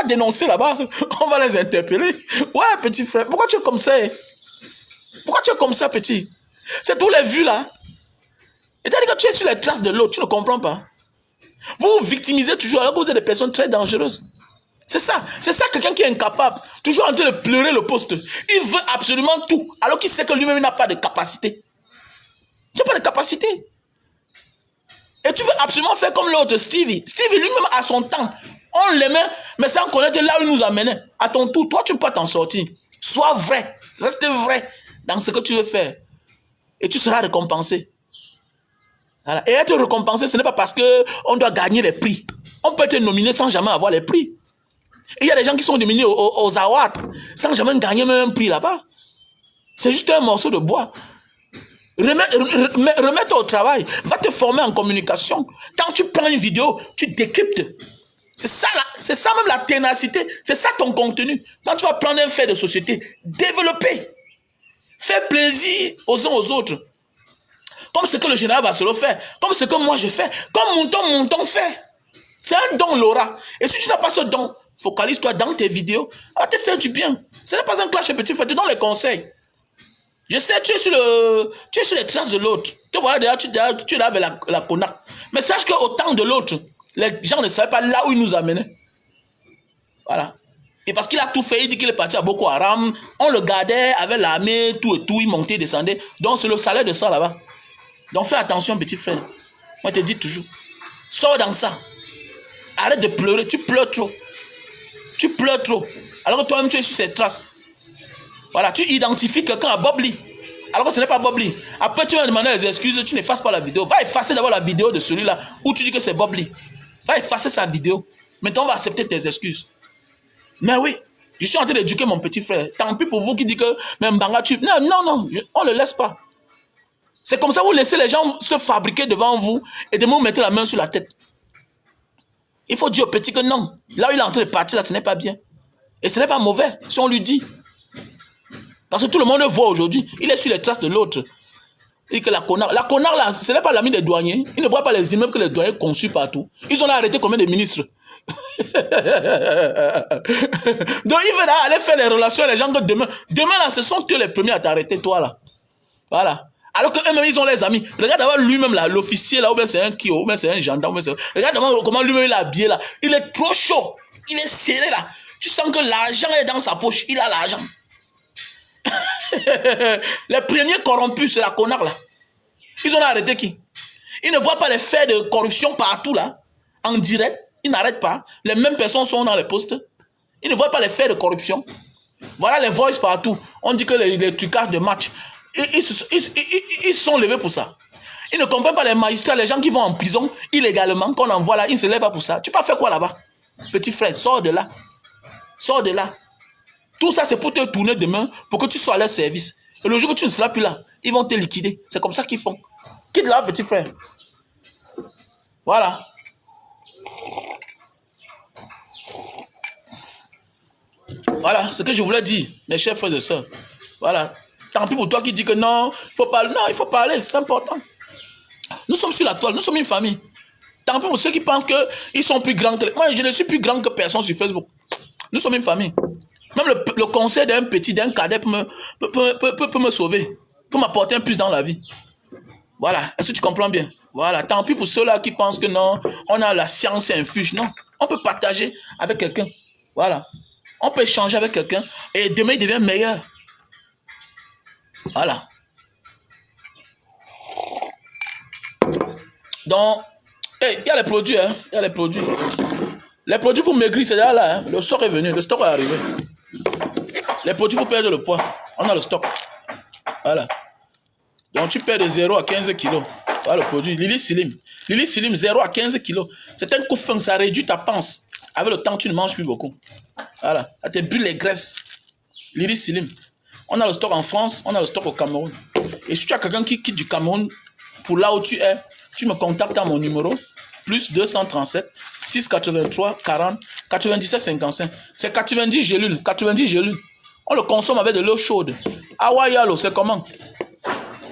dénoncer là-bas. On va les interpeller. Ouais, petit frère, pourquoi tu es comme ça? Pourquoi tu es comme ça, petit? C'est tous les vues là. Et t'as dit que tu es sur les traces de l'autre, tu ne comprends pas. Vous vous victimisez toujours alors que vous êtes des personnes très dangereuses. C'est ça quelqu'un qui est incapable, toujours en train de pleurer le poste. Il veut absolument tout, alors qu'il sait que lui-même n'a pas de capacité. Tu n'as pas de capacité. Et tu veux absolument faire comme l'autre, Stevie. Stevie lui-même a son temps. On l'aimait, mais sans connaître là où il nous amenait. À ton tour, toi tu ne peux pas t'en sortir. Sois vrai, reste vrai dans ce que tu veux faire. Et tu seras récompensé. Voilà. Et être récompensé, ce n'est pas parce qu'on doit gagner les prix. On peut être nominé sans jamais avoir les prix. Et il y a des gens qui sont nominés aux awards sans jamais gagner même un prix là-bas. C'est juste un morceau de bois. Remets-toi au travail. Va te former en communication. Quand tu prends une vidéo, tu décryptes. C'est ça même la ténacité. C'est ça ton contenu. Quand tu vas prendre un fait de société, développer. Fais plaisir aux uns aux autres. Comme ce que le général Barcelo fait. Comme ce que moi je fais. Comme Monton fait. C'est un don, Laura. Et si tu n'as pas ce don, focalise-toi dans tes vidéos. Ça va te faire du bien. Ce n'est pas un clash petit frère. Tu donnes les conseils. Je sais, tu es sur les traces de l'autre. Tu vois, d'ailleurs, tu es là avec la connasse. Mais sache qu'au temps de l'autre, les gens ne savaient pas là où il nous amenait. Voilà. Et parce qu'il a tout fait, il dit qu'il est parti à Boko Haram. On le gardait avec l'armée, tout et tout. Il montait, il descendait. Donc, c'est le salaire de ça là-bas. Donc, fais attention, petit frère. Moi, je te dis toujours. Sors dans ça. Arrête de pleurer. Tu pleures trop. Tu pleures trop. Alors que toi-même, tu es sur ces traces. Voilà, tu identifies quelqu'un à Bob Lee. Alors que ce n'est pas Bob Lee. Après, tu vas demander des excuses, tu n'effaces pas la vidéo. Va effacer d'abord la vidéo de celui-là où tu dis que c'est Bob Lee. Va effacer sa vidéo. Maintenant, on va accepter tes excuses. Mais oui, je suis en train d'éduquer mon petit frère. Tant pis pour vous qui dites que même Mbanga, tu... Non, on ne le laisse pas. C'est comme ça, vous laissez les gens se fabriquer devant vous et de vous mettre la main sur la tête. Il faut dire au petit que non. Là où il est en train de partir, là, ce n'est pas bien. Et ce n'est pas mauvais, si on lui dit. Parce que tout le monde voit aujourd'hui. Il est sur les traces de l'autre. Et que la connard là, ce n'est pas l'ami des douaniers. Il ne voit pas les immeubles que les douaniers construisent partout. Ils ont arrêté combien de ministres? Donc il veut aller faire les relations avec les gens que demain là, ce sont eux les premiers à t'arrêter, toi là. Voilà. Alors qu'eux-mêmes, ils ont les amis. Regarde d'abord lui-même là, l'officier là, ou bien c'est un kio, ou bien c'est un gendarme, regarde d'abord comment lui-même il est habillé là. Il est trop chaud. Il est serré là. Tu sens que l'argent est dans sa poche. Il a l'argent. Les premiers corrompus, c'est la connard là. Ils ont arrêté qui? Ils ne voient pas les faits de corruption partout là, en direct. Ils n'arrêtent pas. Les mêmes personnes sont dans les postes. Ils ne voient pas les faits de corruption. Voilà les voices partout. On dit que les trucages de match. Ils sont levés pour ça. Ils ne comprennent pas les magistrats, les gens qui vont en prison illégalement, qu'on envoie là, ils ne se lèvent pas pour ça. Tu peux faire quoi là-bas? Petit frère, sors de là. Sors de là. Tout ça, c'est pour te tourner demain, pour que tu sois à leur service. Et le jour que tu ne seras plus là, ils vont te liquider. C'est comme ça qu'ils font. Quitte là, petit frère. Voilà. Voilà ce que je voulais dire, mes chers frères et sœurs. Voilà. Tant pis pour toi qui dis que non, il faut parler. Non, il faut parler, c'est important. Nous sommes sur la toile, nous sommes une famille. Tant pis pour ceux qui pensent qu'ils sont plus grands que... Moi, je ne suis plus grand que personne sur Facebook. Nous sommes une famille. Même le conseil d'un petit, d'un cadet peut me sauver, peut m'apporter un plus dans la vie. Voilà, est-ce que tu comprends bien? Voilà, tant pis pour ceux-là qui pensent que non, on a la science infuse. Non, on peut partager avec quelqu'un. Voilà, on peut échanger avec quelqu'un et demain il devient meilleur. Voilà. Donc, il y a les produits, hein, il y a les produits. Les produits pour maigrir, c'est déjà là, hein. Le stock est venu, le stock est arrivé. Les produits pour perdre le poids, on a le stock. Voilà. Donc tu perds de 0 à 15 kilos. Voilà le produit. Lily Slim. Lily Slim, 0 à 15 kilos. C'est un coup fin, ça réduit ta panse. Avec le temps, tu ne manges plus beaucoup. Voilà. Ça te brûle les graisses. Lily Slim. On a le stock en France, on a le stock au Cameroun. Et si tu as quelqu'un qui quitte du Cameroun pour là où tu es, tu me contactes à mon numéro. Plus 237 683 40 97 55. C'est 90 gélules. 90 gélules. On le consomme avec de l'eau chaude. Awayalo, c'est comment?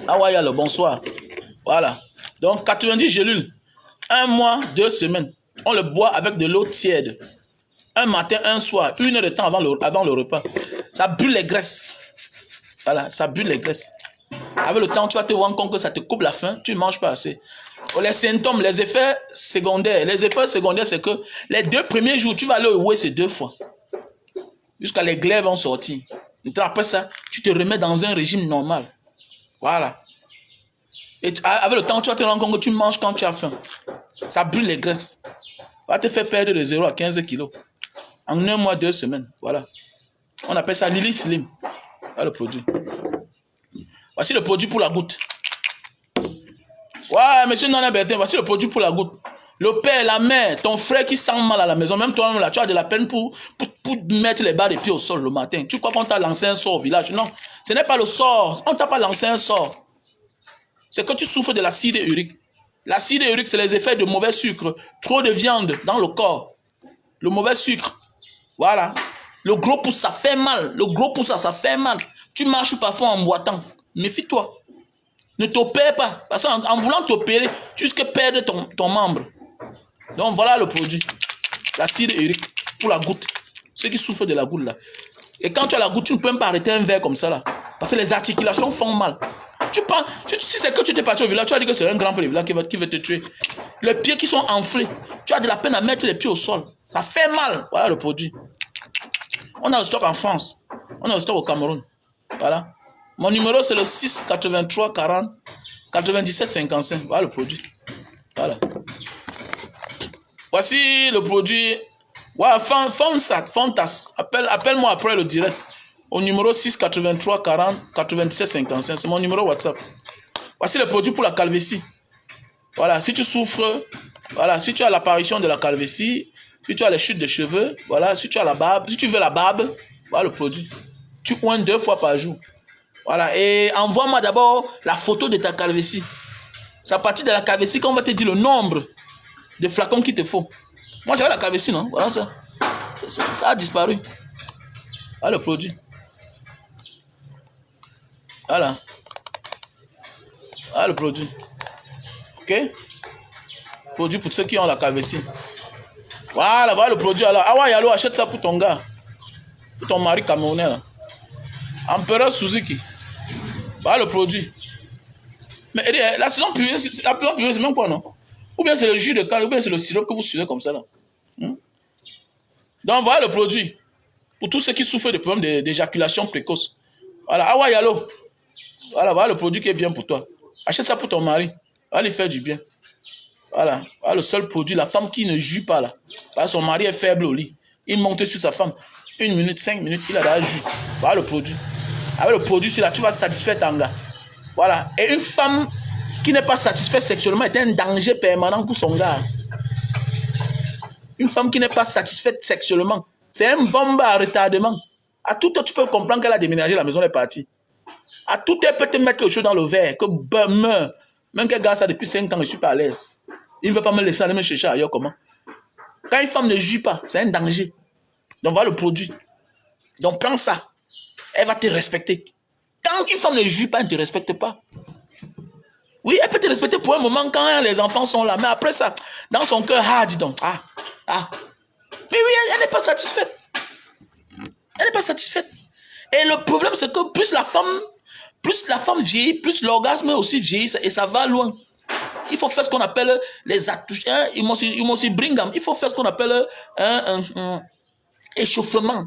Awayalo, bonsoir. Voilà. Donc 90 gélules. 1 mois, 2 semaines. On le boit avec de l'eau tiède. Un matin, un soir. 1 heure de temps avant le repas. Ça brûle les graisses. Voilà, ça brûle les graisses. Avec le temps, tu vas te rendre compte que ça te coupe la faim. Tu ne manges pas assez. Les symptômes, les effets secondaires. Les effets secondaires, c'est que les 2 premiers jours, tu vas aller au WC 2 fois. Jusqu'à les glaives vont sortir. Et après ça, tu te remets dans un régime normal. Voilà. Et avec le temps, tu vas te rendre compte que tu manges quand tu as faim. Ça brûle les graisses. Ça va te faire perdre de 0 à 15 kilos. En 1 mois, 2 semaines. Voilà. On appelle ça Lily Slim. Voilà le produit. Voici le produit pour la goutte. Ouais, monsieur Nana Bertin, voici le produit pour la goutte. Le père, la mère, ton frère qui sent mal à la maison, même toi-même là, tu as de la peine pour mettre les barres de pied au sol le matin. Tu crois qu'on t'a lancé un sort au village? Non, ce n'est pas le sort. On ne t'a pas lancé un sort. C'est que tu souffres de l'acide urique. L'acide urique, c'est les effets de mauvais sucre. Trop de viande dans le corps. Le mauvais sucre. Voilà. Le gros pouce, ça fait mal. Le gros pouce, ça fait mal. Tu marches parfois en boitant. Méfie-toi. Ne t'opère pas. Parce qu'en voulant t'opérer, tu risques de perdre ton membre. Donc voilà le produit. La cire Eric pour la goutte. Ceux qui souffrent de la goutte là. Et quand tu as la goutte, tu ne peux même pas arrêter un verre comme ça là. Parce que les articulations font mal. Si c'est que tu t'es parti au village, tu as dit que c'est un grand village qui veut te tuer. Les pieds qui sont enflés, tu as de la peine à mettre les pieds au sol. Ça fait mal. Voilà le produit. On a le stock en France. On a le stock au Cameroun. Voilà. Mon numéro c'est le 6 83 40 97 55. Voilà le produit. Voilà. Voici le produit. Voilà, Fantas. Appelle-moi après le direct. Au numéro 6 83 40 97 55. C'est mon numéro WhatsApp. Voici le produit pour la calvitie. Voilà, si tu souffres, voilà, si tu as l'apparition de la calvitie, si tu as les chutes de cheveux, voilà, si tu as la barbe, si tu veux la barbe, voilà le produit. Tu oins 2 fois par jour. Voilà, et envoie-moi d'abord la photo de ta calvitie. C'est à partir de la calvitie qu'on va te dire le nombre de flacons qu'il te faut. Moi j'avais la calvitie, non? Voilà ça. Ça a disparu. Voilà le produit. Voilà. Voilà le produit. Ok? Produit pour ceux qui ont la calvitie. Voilà, voilà le produit. Alors, ah ouais, allô, achète ça pour ton gars. Pour ton mari camerounais. Là. Empereur Suzuki. Voilà le produit. Mais la saison pluvieuse, c'est même quoi, non? Ou bien c'est le jus de canne, ou bien c'est le sirop que vous suivez comme ça, là. Donc, voilà le produit. Pour tous ceux qui souffrent de problèmes d'éjaculation précoce. Voilà, ah ouais, allô. Voilà le produit qui est bien pour toi. Achète ça pour ton mari. Va lui faire du bien. Voilà le seul produit. La femme qui ne joue pas là. Parce que son mari est faible au lit. Il monte sur sa femme. 1 minute, 5 minutes, il a déjà jus. Voilà le produit. Avec le produit, là, tu vas satisfaire ton gars. Voilà. Et une femme qui n'est pas satisfaite sexuellement est un danger permanent pour son gars. Une femme qui n'est pas satisfaite sexuellement, c'est un bombe à retardement. À tout temps, tu peux comprendre qu'elle a déménagé, la maison est partie. À tout temps, elle peut te mettre quelque chose dans le verre, que meurt. Même qu'elle garde ça depuis 5 ans, je ne suis pas à l'aise. Il ne veut pas me laisser aller me chercher ailleurs, comment? Quand une femme ne joue pas, c'est un danger. Donc voilà le produit. Donc prends ça. Elle va te respecter. Quand une femme ne joue pas, elle ne te respecte pas. Oui, elle peut te respecter pour un moment quand les enfants sont là. Mais après ça, dans son cœur, dis donc. Mais oui, elle n'est pas satisfaite. Elle n'est pas satisfaite. Et le problème, c'est que plus la femme vieillit, plus l'orgasme aussi vieillit et ça va loin. Il faut faire ce qu'on appelle les attouchements. Il faut faire ce qu'on appelle un échauffement.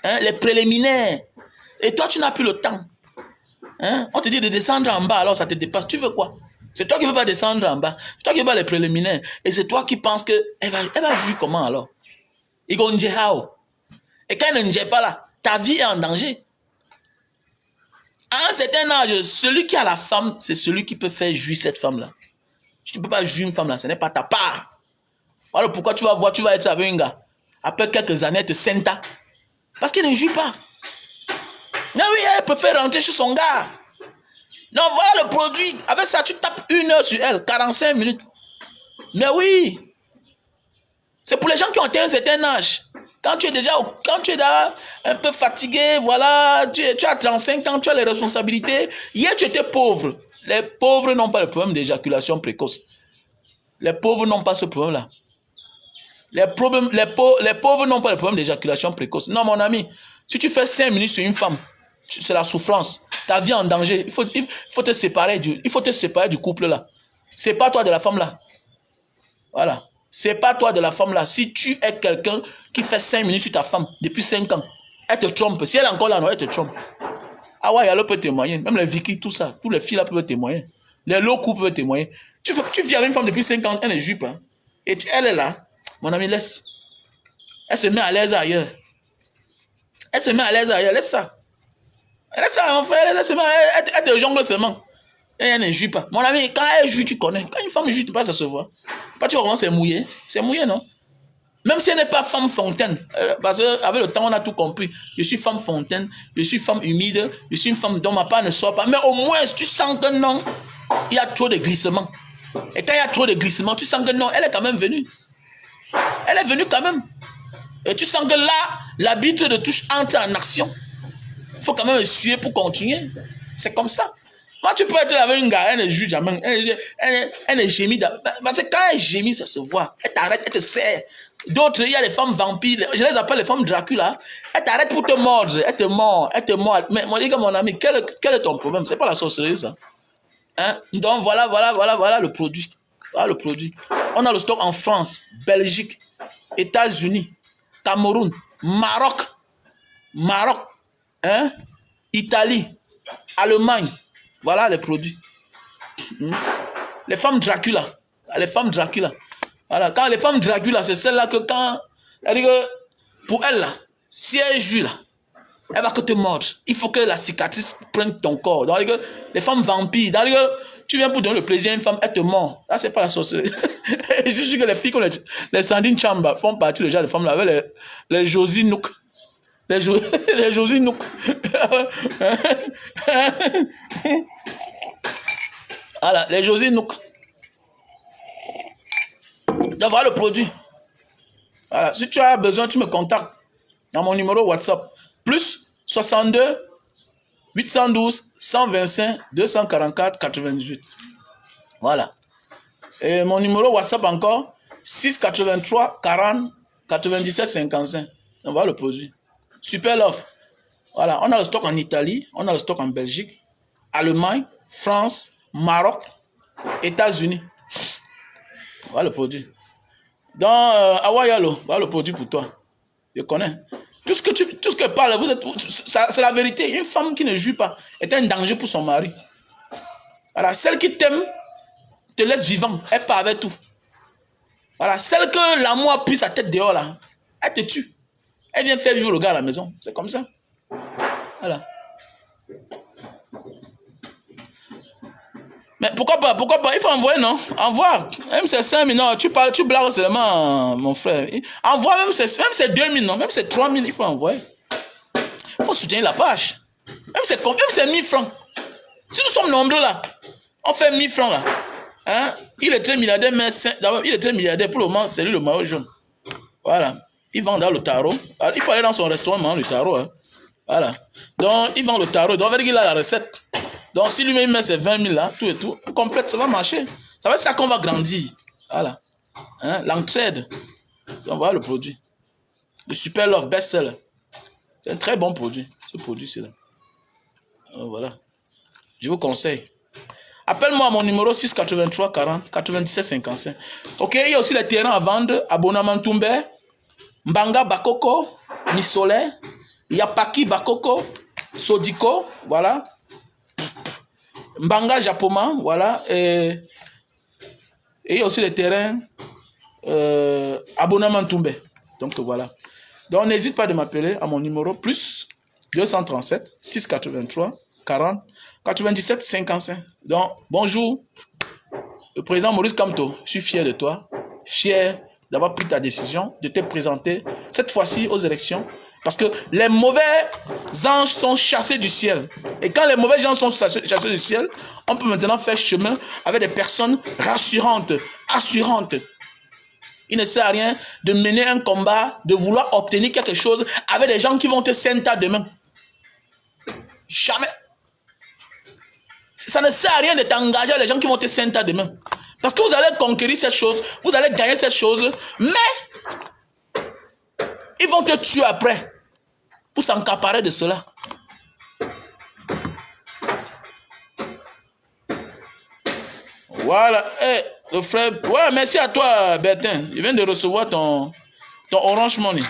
Les préliminaires. Et toi, tu n'as plus le temps. On te dit de descendre en bas, alors ça te dépasse. Tu veux quoi? C'est toi qui ne veux pas descendre en bas. C'est toi qui veux pas les préliminaires. Et c'est toi qui penses qu'elle va jouer comment alors? Et quand elle ne gère pas là, ta vie est en danger. À un certain âge, celui qui a la femme, c'est celui qui peut faire jouir cette femme-là. Tu ne peux pas jouir une femme-là, ce n'est pas ta part. Voilà pourquoi tu vas être avec un gars. Après quelques années, elle te senta. Parce qu'elle ne joue pas. Mais oui, elle préfère rentrer chez son gars. Non, voilà le produit. Avec ça, tu tapes 1 heure sur elle, 45 minutes. Mais oui. C'est pour les gens qui ont atteint un certain âge. Quand tu es déjà un peu fatigué, voilà, tu as 35 ans, tu as les responsabilités. Hier, tu étais pauvre. Les pauvres n'ont pas le problème d'éjaculation précoce. Les pauvres n'ont pas ce problème-là. Les pauvres n'ont pas le problème d'éjaculation précoce. Non, mon ami, si tu fais 5 minutes sur une femme, c'est la souffrance. Ta vie est en danger. Il faut te séparer du couple là. Sépare-toi de la femme là. Voilà. Sépare-toi de la femme là. Si tu es quelqu'un qui fait 5 minutes sur ta femme depuis 5 ans, elle te trompe. Si elle est encore là, non, elle te trompe. Ah ouais, elle peut témoigner. Même les Vicky, tout ça. Tous les filles là peuvent témoigner. Les locaux peuvent témoigner. Tu vis avec une femme depuis 5 ans, elle ne joue pas. Et elle est là. Mon ami, laisse. Elle se met à l'aise ailleurs. Laisse ça. Laisse ça, mon frère. Elle te jongle seulement. Et elle ne joue pas. Mon ami, quand elle joue, tu connais. Quand une femme joue, tu peux pas, ça se voit. Pas tu vois comment c'est mouillé. C'est mouillé, non? Même si elle n'est pas femme fontaine. Parce qu'avec le temps, on a tout compris. Je suis femme fontaine. Je suis femme humide. Je suis une femme dont ma part ne sort pas. Mais au moins, tu sens que non, il y a trop de glissement. Et quand il y a trop de glissement, tu sens que non, elle est quand même venue. Elle est venue quand même. Et tu sens que là, l'arbitre de touche entre en action. faut quand même essuyer pour continuer. C'est comme ça. Moi, tu peux être là avec une gars, elle ne juge jamais. Elle ne gémit. Parce que quand elle gémit, ça se voit. Elle t'arrête, elle te serre. D'autres, il y a les femmes vampires, je les appelle les femmes Dracula. Elle t'arrête pour te mordre. Elle te mord, elle te mord. Mais mon ami, quel est ton problème? C'est pas la sorcellerie, ça. Hein? Donc voilà le produit. Voilà le produit. On a le stock en France, Belgique, États-Unis, Cameroun, Maroc, hein? Italie, Allemagne. Voilà les produits. Les femmes Dracula. Les femmes Dracula. Voilà. Quand les femmes Dracula, c'est celle-là que quand... Elle dit que pour elle, là, si elle joue, là, elle va que te mordre. Il faut que la cicatrice prenne ton corps. Donc, les femmes vampires, tu viens pour donner le plaisir à une femme, elle te mord. Là, c'est pas la sorcellerie. Je suis sûr que les filles comme les Sandine Chamba font partie déjà des femmes là, avec les Josie Nook. Les Josie Nook. Voilà, les Josie Nook. Donc voilà le produit. Voilà. Si tu as besoin, tu me contactes dans mon numéro WhatsApp. Plus 62 812 125 244 98. Voilà. Et mon numéro WhatsApp encore, 683 40 97 55. Donc voilà le produit. Super l'offre. Voilà. On a le stock en Italie, on a le stock en Belgique, Allemagne, France, Maroc, États-Unis. Voilà le produit. Dans Awayalo, voilà le produit pour toi. Je connais. Tout ce que parle, c'est la vérité. Une femme qui ne joue pas est un danger pour son mari. Voilà, celle qui t'aime te laisse vivant. Elle part avec tout. Voilà, celle que l'amour a pris sa tête dehors là, elle te tue. Elle vient faire vivre le gars à la maison. C'est comme ça. Voilà. Mais pourquoi pas? Il faut envoyer, non? Envoie. Même c'est 5 000, non, tu blagues seulement, mon frère. Envoie, même c'est 2 000, non? Même c'est 3 000, il faut envoyer. Il faut soutenir la page. Même c'est 1 000 francs. Si nous sommes nombreux là, on fait 1 000 francs là. Hein? Il est très milliardaire, mais il est très milliardaire. Pour le moment, c'est lui le maillot jaune. Voilà. Il vend dans le tarot. Alors, il faut aller dans son restaurant, manger le tarot. Hein? Voilà. Donc, il vend le tarot. Donc, il a la recette. Donc, si lui-même met ses 20 000 là, tout et tout, complète, ça va marcher. Ça va être ça qu'on va grandir. Voilà. Hein? L'entraide. Donc, voilà le produit. Le Super Love best-seller. C'est un très bon produit. Ce produit, c'est là. Voilà. Je vous conseille. Appelle-moi à mon numéro 683 40 97 55. Ok, il y a aussi les terrains à vendre à Bonamantumbe, Mbanga Bakoko, Nisole, Yapaki Bakoko, Sodiko, voilà. Mbanga Japoma, voilà. Et il y a aussi les terrains à Bonamantumbe. Donc voilà. Donc n'hésite pas de m'appeler à mon numéro plus 237 683 40 97 55. Donc bonjour, le président Maurice Kamto, je suis fier de toi, fier d'avoir pris ta décision de te présenter cette fois-ci aux élections. Parce que les mauvais anges sont chassés du ciel. Et quand les mauvais gens sont chassés du ciel, on peut maintenant faire chemin avec des personnes rassurantes, assurantes. Il ne sert à rien de mener un combat, de vouloir obtenir quelque chose avec des gens qui vont te sentir demain. Jamais. Ça ne sert à rien de t'engager avec les gens qui vont te sentir demain. Parce que vous allez conquérir cette chose, vous allez gagner cette chose, mais ils vont te tuer après pour s'encaparer de cela. Voilà. Hey, le frère. Ouais, merci à toi, Bertin. Je viens de recevoir ton Orange Money.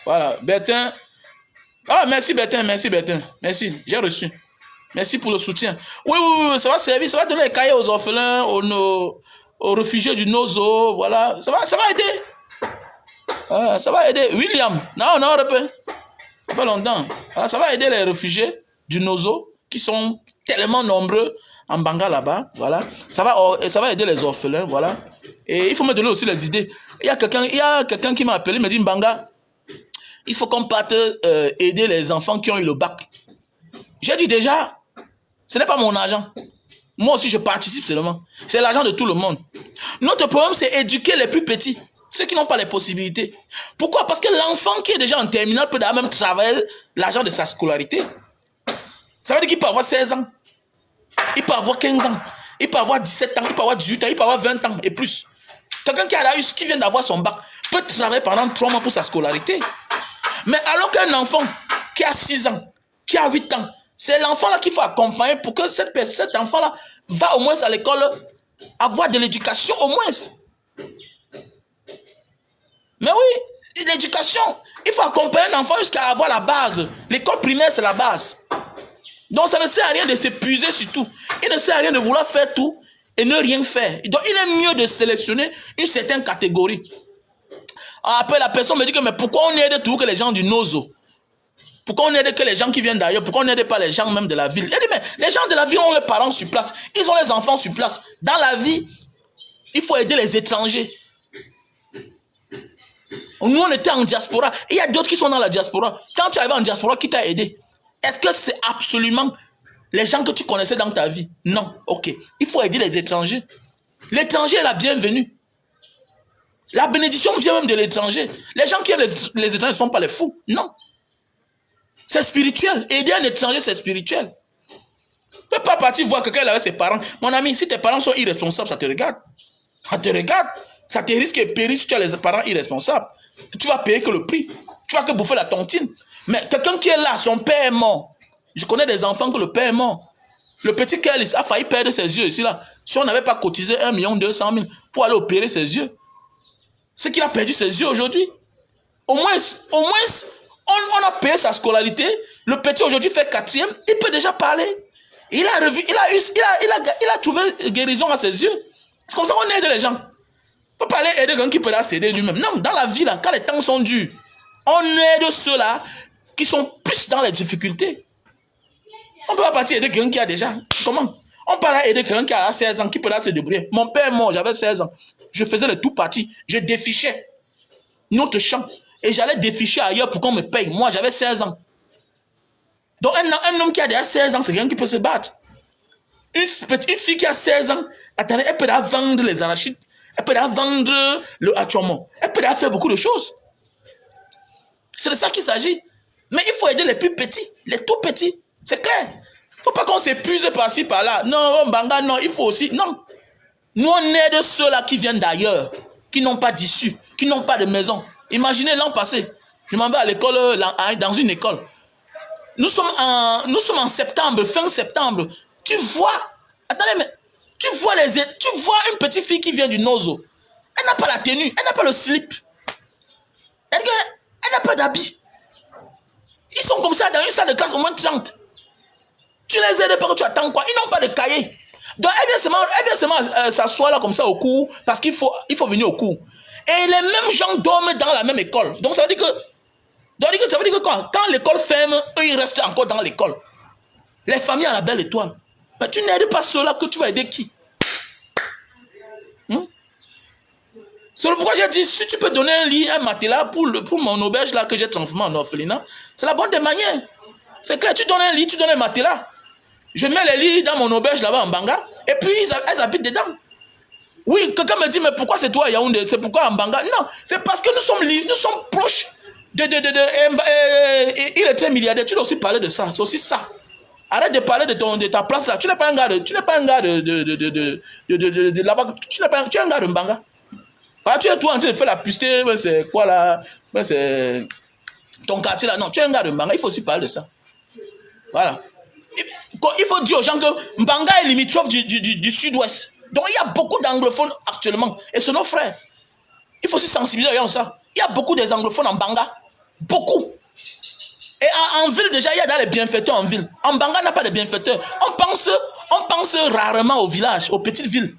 Voilà, Bertin. Ah, merci, Bertin. Merci, Bertin. Merci, j'ai reçu. Merci pour le soutien. Oui, ça va servir. Ça va donner les cahiers aux orphelins, aux réfugiés du Nozo. Voilà. Ça va aider. Ça va aider. William. Non, repère. Ça fait longtemps. Voilà, ça va aider les réfugiés du Nozo qui sont tellement nombreux en Banga là-bas. Voilà. Ça va aider les orphelins. Voilà. Et il faut me donner aussi les idées. Il y a quelqu'un qui m'a appelé, il m'a dit Mbanga, il faut qu'on parte aider les enfants qui ont eu le bac. J'ai dit déjà, ce n'est pas mon argent. Moi aussi, je participe seulement. C'est l'argent de tout le monde. Notre problème, c'est éduquer les plus petits. Ceux qui n'ont pas les possibilités. Pourquoi? Parce que l'enfant qui est déjà en terminale peut même travailler l'argent de sa scolarité. Ça veut dire qu'il peut avoir 16 ans. Il peut avoir 15 ans. Il peut avoir 17 ans. Il peut avoir 18 ans. Il peut avoir 20 ans et plus. Quelqu'un qui vient d'avoir son bac peut travailler pendant 3 mois pour sa scolarité. Mais alors qu'un enfant qui a 6 ans, qui a 8 ans, c'est l'enfant-là qu'il faut accompagner pour que cet enfant-là va au moins à l'école avoir de l'éducation, au moins. Mais oui, l'éducation, il faut accompagner un enfant jusqu'à avoir la base. L'école primaire, c'est la base. Donc ça ne sert à rien de s'épuiser sur tout. Il ne sert à rien de vouloir faire tout et ne rien faire. Donc il est mieux de sélectionner une certaine catégorie. Après, la personne me dit que mais pourquoi on n'aide toujours que les gens du Nozo? Pourquoi on n'aide que les gens qui viennent d'ailleurs? Pourquoi on n'aide pas les gens même de la ville? Il dit mais les gens de la ville ont leurs parents sur place. Ils ont les enfants sur place. Dans la vie, il faut aider les étrangers. Nous, on était en diaspora. Il y a d'autres qui sont dans la diaspora. Quand tu arrives en diaspora, qui t'a aidé? Est-ce que c'est absolument les gens que tu connaissais dans ta vie? Non. Ok. Il faut aider les étrangers. L'étranger est la bienvenue. La bénédiction vient même de l'étranger. Les gens qui aiment les étrangers ne sont pas les fous. Non. C'est spirituel. Aider un étranger, c'est spirituel. Tu ne peux pas partir voir quelqu'un avec ses parents. Mon ami, si tes parents sont irresponsables, ça te regarde. Ça te regarde. Ça te risque de périr si tu as les parents irresponsables. Tu vas payer que le prix. Tu vas que bouffer la tontine. Mais quelqu'un qui est là, son père est mort. Je connais des enfants que le père est mort. Le petit Kelly a failli perdre ses yeux ici là. Si on n'avait pas cotisé 1 200 000 pour aller opérer ses yeux. C'est qu'il a perdu ses yeux aujourd'hui. Au moins, on a payé sa scolarité. Le petit aujourd'hui fait 4e. Il peut déjà parler. Il a trouvé guérison à ses yeux. C'est comme ça qu'on aide les gens. Il ne faut pas aller aider quelqu'un qui peut s'aider lui-même. Non, dans la vie, là, quand les temps sont durs, on aide ceux-là qui sont plus dans les difficultés. On ne peut pas partir aider quelqu'un qui a déjà. Comment? On peut aider quelqu'un qui a 16 ans, qui peut là se débrouiller. Mon père est mort, j'avais 16 ans. Je faisais le tout parti. Je défichais notre champ. Et j'allais déficher ailleurs pour qu'on me paye. Moi, j'avais 16 ans. Donc, un homme qui a déjà 16 ans, c'est quelqu'un qui peut se battre. Une petite fille qui a 16 ans, attendez, elle peut vendre les arachides. Elle peut vendre le hachomon. Elle peut faire beaucoup de choses. C'est de ça qu'il s'agit. Mais il faut aider les plus petits, les tout petits. C'est clair. Il ne faut pas qu'on s'épuise par-ci, par-là. Non, Mbanga, non, il faut aussi. Non. Nous, on aide ceux-là qui viennent d'ailleurs, qui n'ont pas d'issue, qui n'ont pas de maison. Imaginez l'an passé, je m'en vais à l'école, dans une école. Nous sommes en septembre, fin septembre. Tu vois, attendez, mais tu vois une petite fille qui vient du Nozo. Elle n'a pas la tenue, elle n'a pas le slip. Elle n'a pas d'habit. Ils sont comme ça dans une salle de classe au moins 30. Tu les aides pas, tu attends quoi? Ils n'ont pas de cahier. Donc elle vient seulement s'asseoir là comme ça au cours parce qu'il faut venir au cours. Et les mêmes gens dorment dans la même école. Donc ça veut dire que quand l'école ferme, eux ils restent encore dans l'école. Les familles à la belle étoile. Mais tu n'aides pas ceux-là que tu vas aider qui? C'est pourquoi j'ai dit, si tu peux donner un lit, un matelas pour mon auberge là que j'ai transformé en orphelinat, c'est la bonne des manières. C'est clair, tu donnes un lit, tu donnes un matelas. Je mets les lits dans mon auberge là-bas en Banga, et puis elles habitent dedans. Oui, quelqu'un me dit, mais pourquoi c'est toi à Yaoundé? C'est pourquoi en Banga? Non, c'est parce que nous sommes proches il est très milliardaire, tu dois aussi parler de ça, c'est aussi ça. Arrête de parler de ta place là, tu n'es pas un gars de là-bas, tu es un gars de Mbanga. Tu es toi en train de faire la pustée, c'est quoi là, c'est ton quartier là, non, tu es un gars de Mbanga, il faut aussi parler de ça. Voilà. Il faut dire aux gens que Mbanga est limitrophe du sud-ouest. Donc il y a beaucoup d'anglophones actuellement. Et c'est nos frères. Il faut aussi sensibiliser les gens à ça. Il y a beaucoup des anglophones en Mbanga. Beaucoup. Et en ville déjà, il y a dans les bienfaiteurs en ville. En Mbanga, on n'a pas de bienfaiteurs. On pense rarement au village, aux petites villes.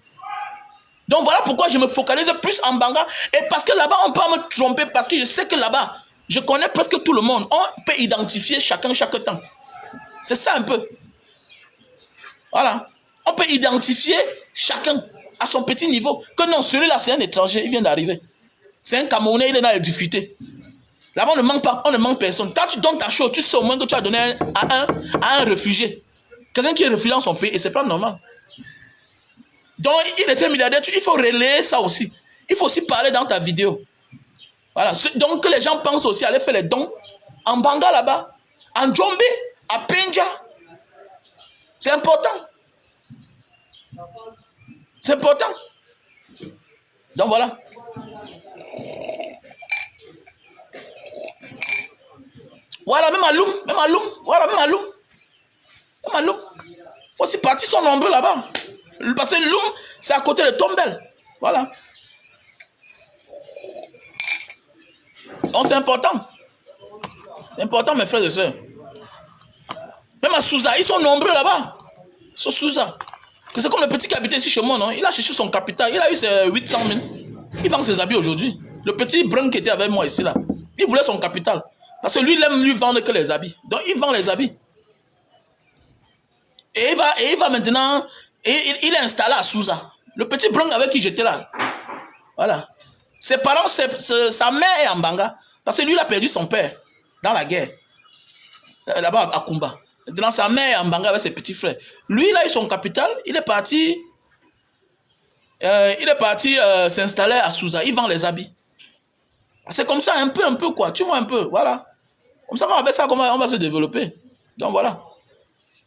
Donc voilà pourquoi je me focalise plus en Mbanga. Et parce que là-bas, on peut me tromper. Parce que je sais que là-bas, je connais presque tout le monde. On peut identifier chacun chaque temps. C'est ça un peu. Voilà. On peut identifier chacun à son petit niveau. Que non, celui-là, c'est un étranger, il vient d'arriver. C'est un Camerounais, il est dans les difficultés. Là-bas, on ne manque personne. Quand tu donnes ta chose, tu sais au moins que tu as donné à un réfugié. Quelqu'un qui est réfugié dans son pays, et c'est pas normal. Donc, il est très milliardaire, il faut relayer ça aussi. Il faut aussi parler dans ta vidéo. Voilà. Donc, que les gens pensent aussi à aller faire les dons en Banga là-bas, en Djombe, à Penja. C'est important. C'est important. Donc voilà. Voilà, même à Loum, voilà, même à Loum. Faut aussi partir sont nombreux là-bas. Parce que Loum, c'est à côté de Tombel. Voilà. Donc c'est important. C'est important, mes frères et sœurs. Même à Souza, ils sont nombreux là-bas. Ils sont Souza. C'est comme le petit qui habitait ici chez moi, non? Il a cherché son capital. Il a eu ses 800 000. Il vend ses habits aujourd'hui. Le petit brun qui était avec moi ici, là. Il voulait son capital. Parce que lui, il aime lui vendre que les habits. Donc, il vend les habits. Et il va maintenant... il est installé à Souza. Le petit brun avec qui j'étais là. Voilà. Ses parents, sa mère est en Banga. Parce que lui, il a perdu son père dans la guerre. Là-bas, à Kumba. Dans sa mère en Banga avec ses petits frères. Lui, il a eu son capital. Il est parti s'installer à Souza. Il vend les habits. C'est comme ça, un peu quoi. Tu vois un peu, voilà. Comme ça, avec ça, on va se développer. Donc voilà.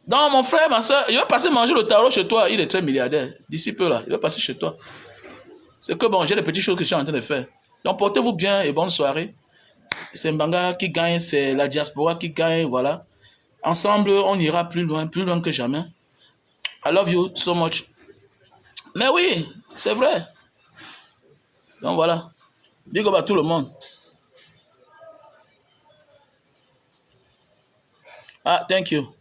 Donc mon frère, ma soeur, il va passer manger le tarot chez toi. Il est très milliardaire. D'ici peu là, il va passer chez toi. C'est que bon, j'ai des petites choses que je suis en train de faire. Donc portez-vous bien et bonne soirée. C'est Mbanga qui gagne, c'est la diaspora qui gagne, voilà. Ensemble, on ira plus loin que jamais. I love you so much. Mais oui, c'est vrai. Donc voilà. Big up à tout le monde. Ah, thank you.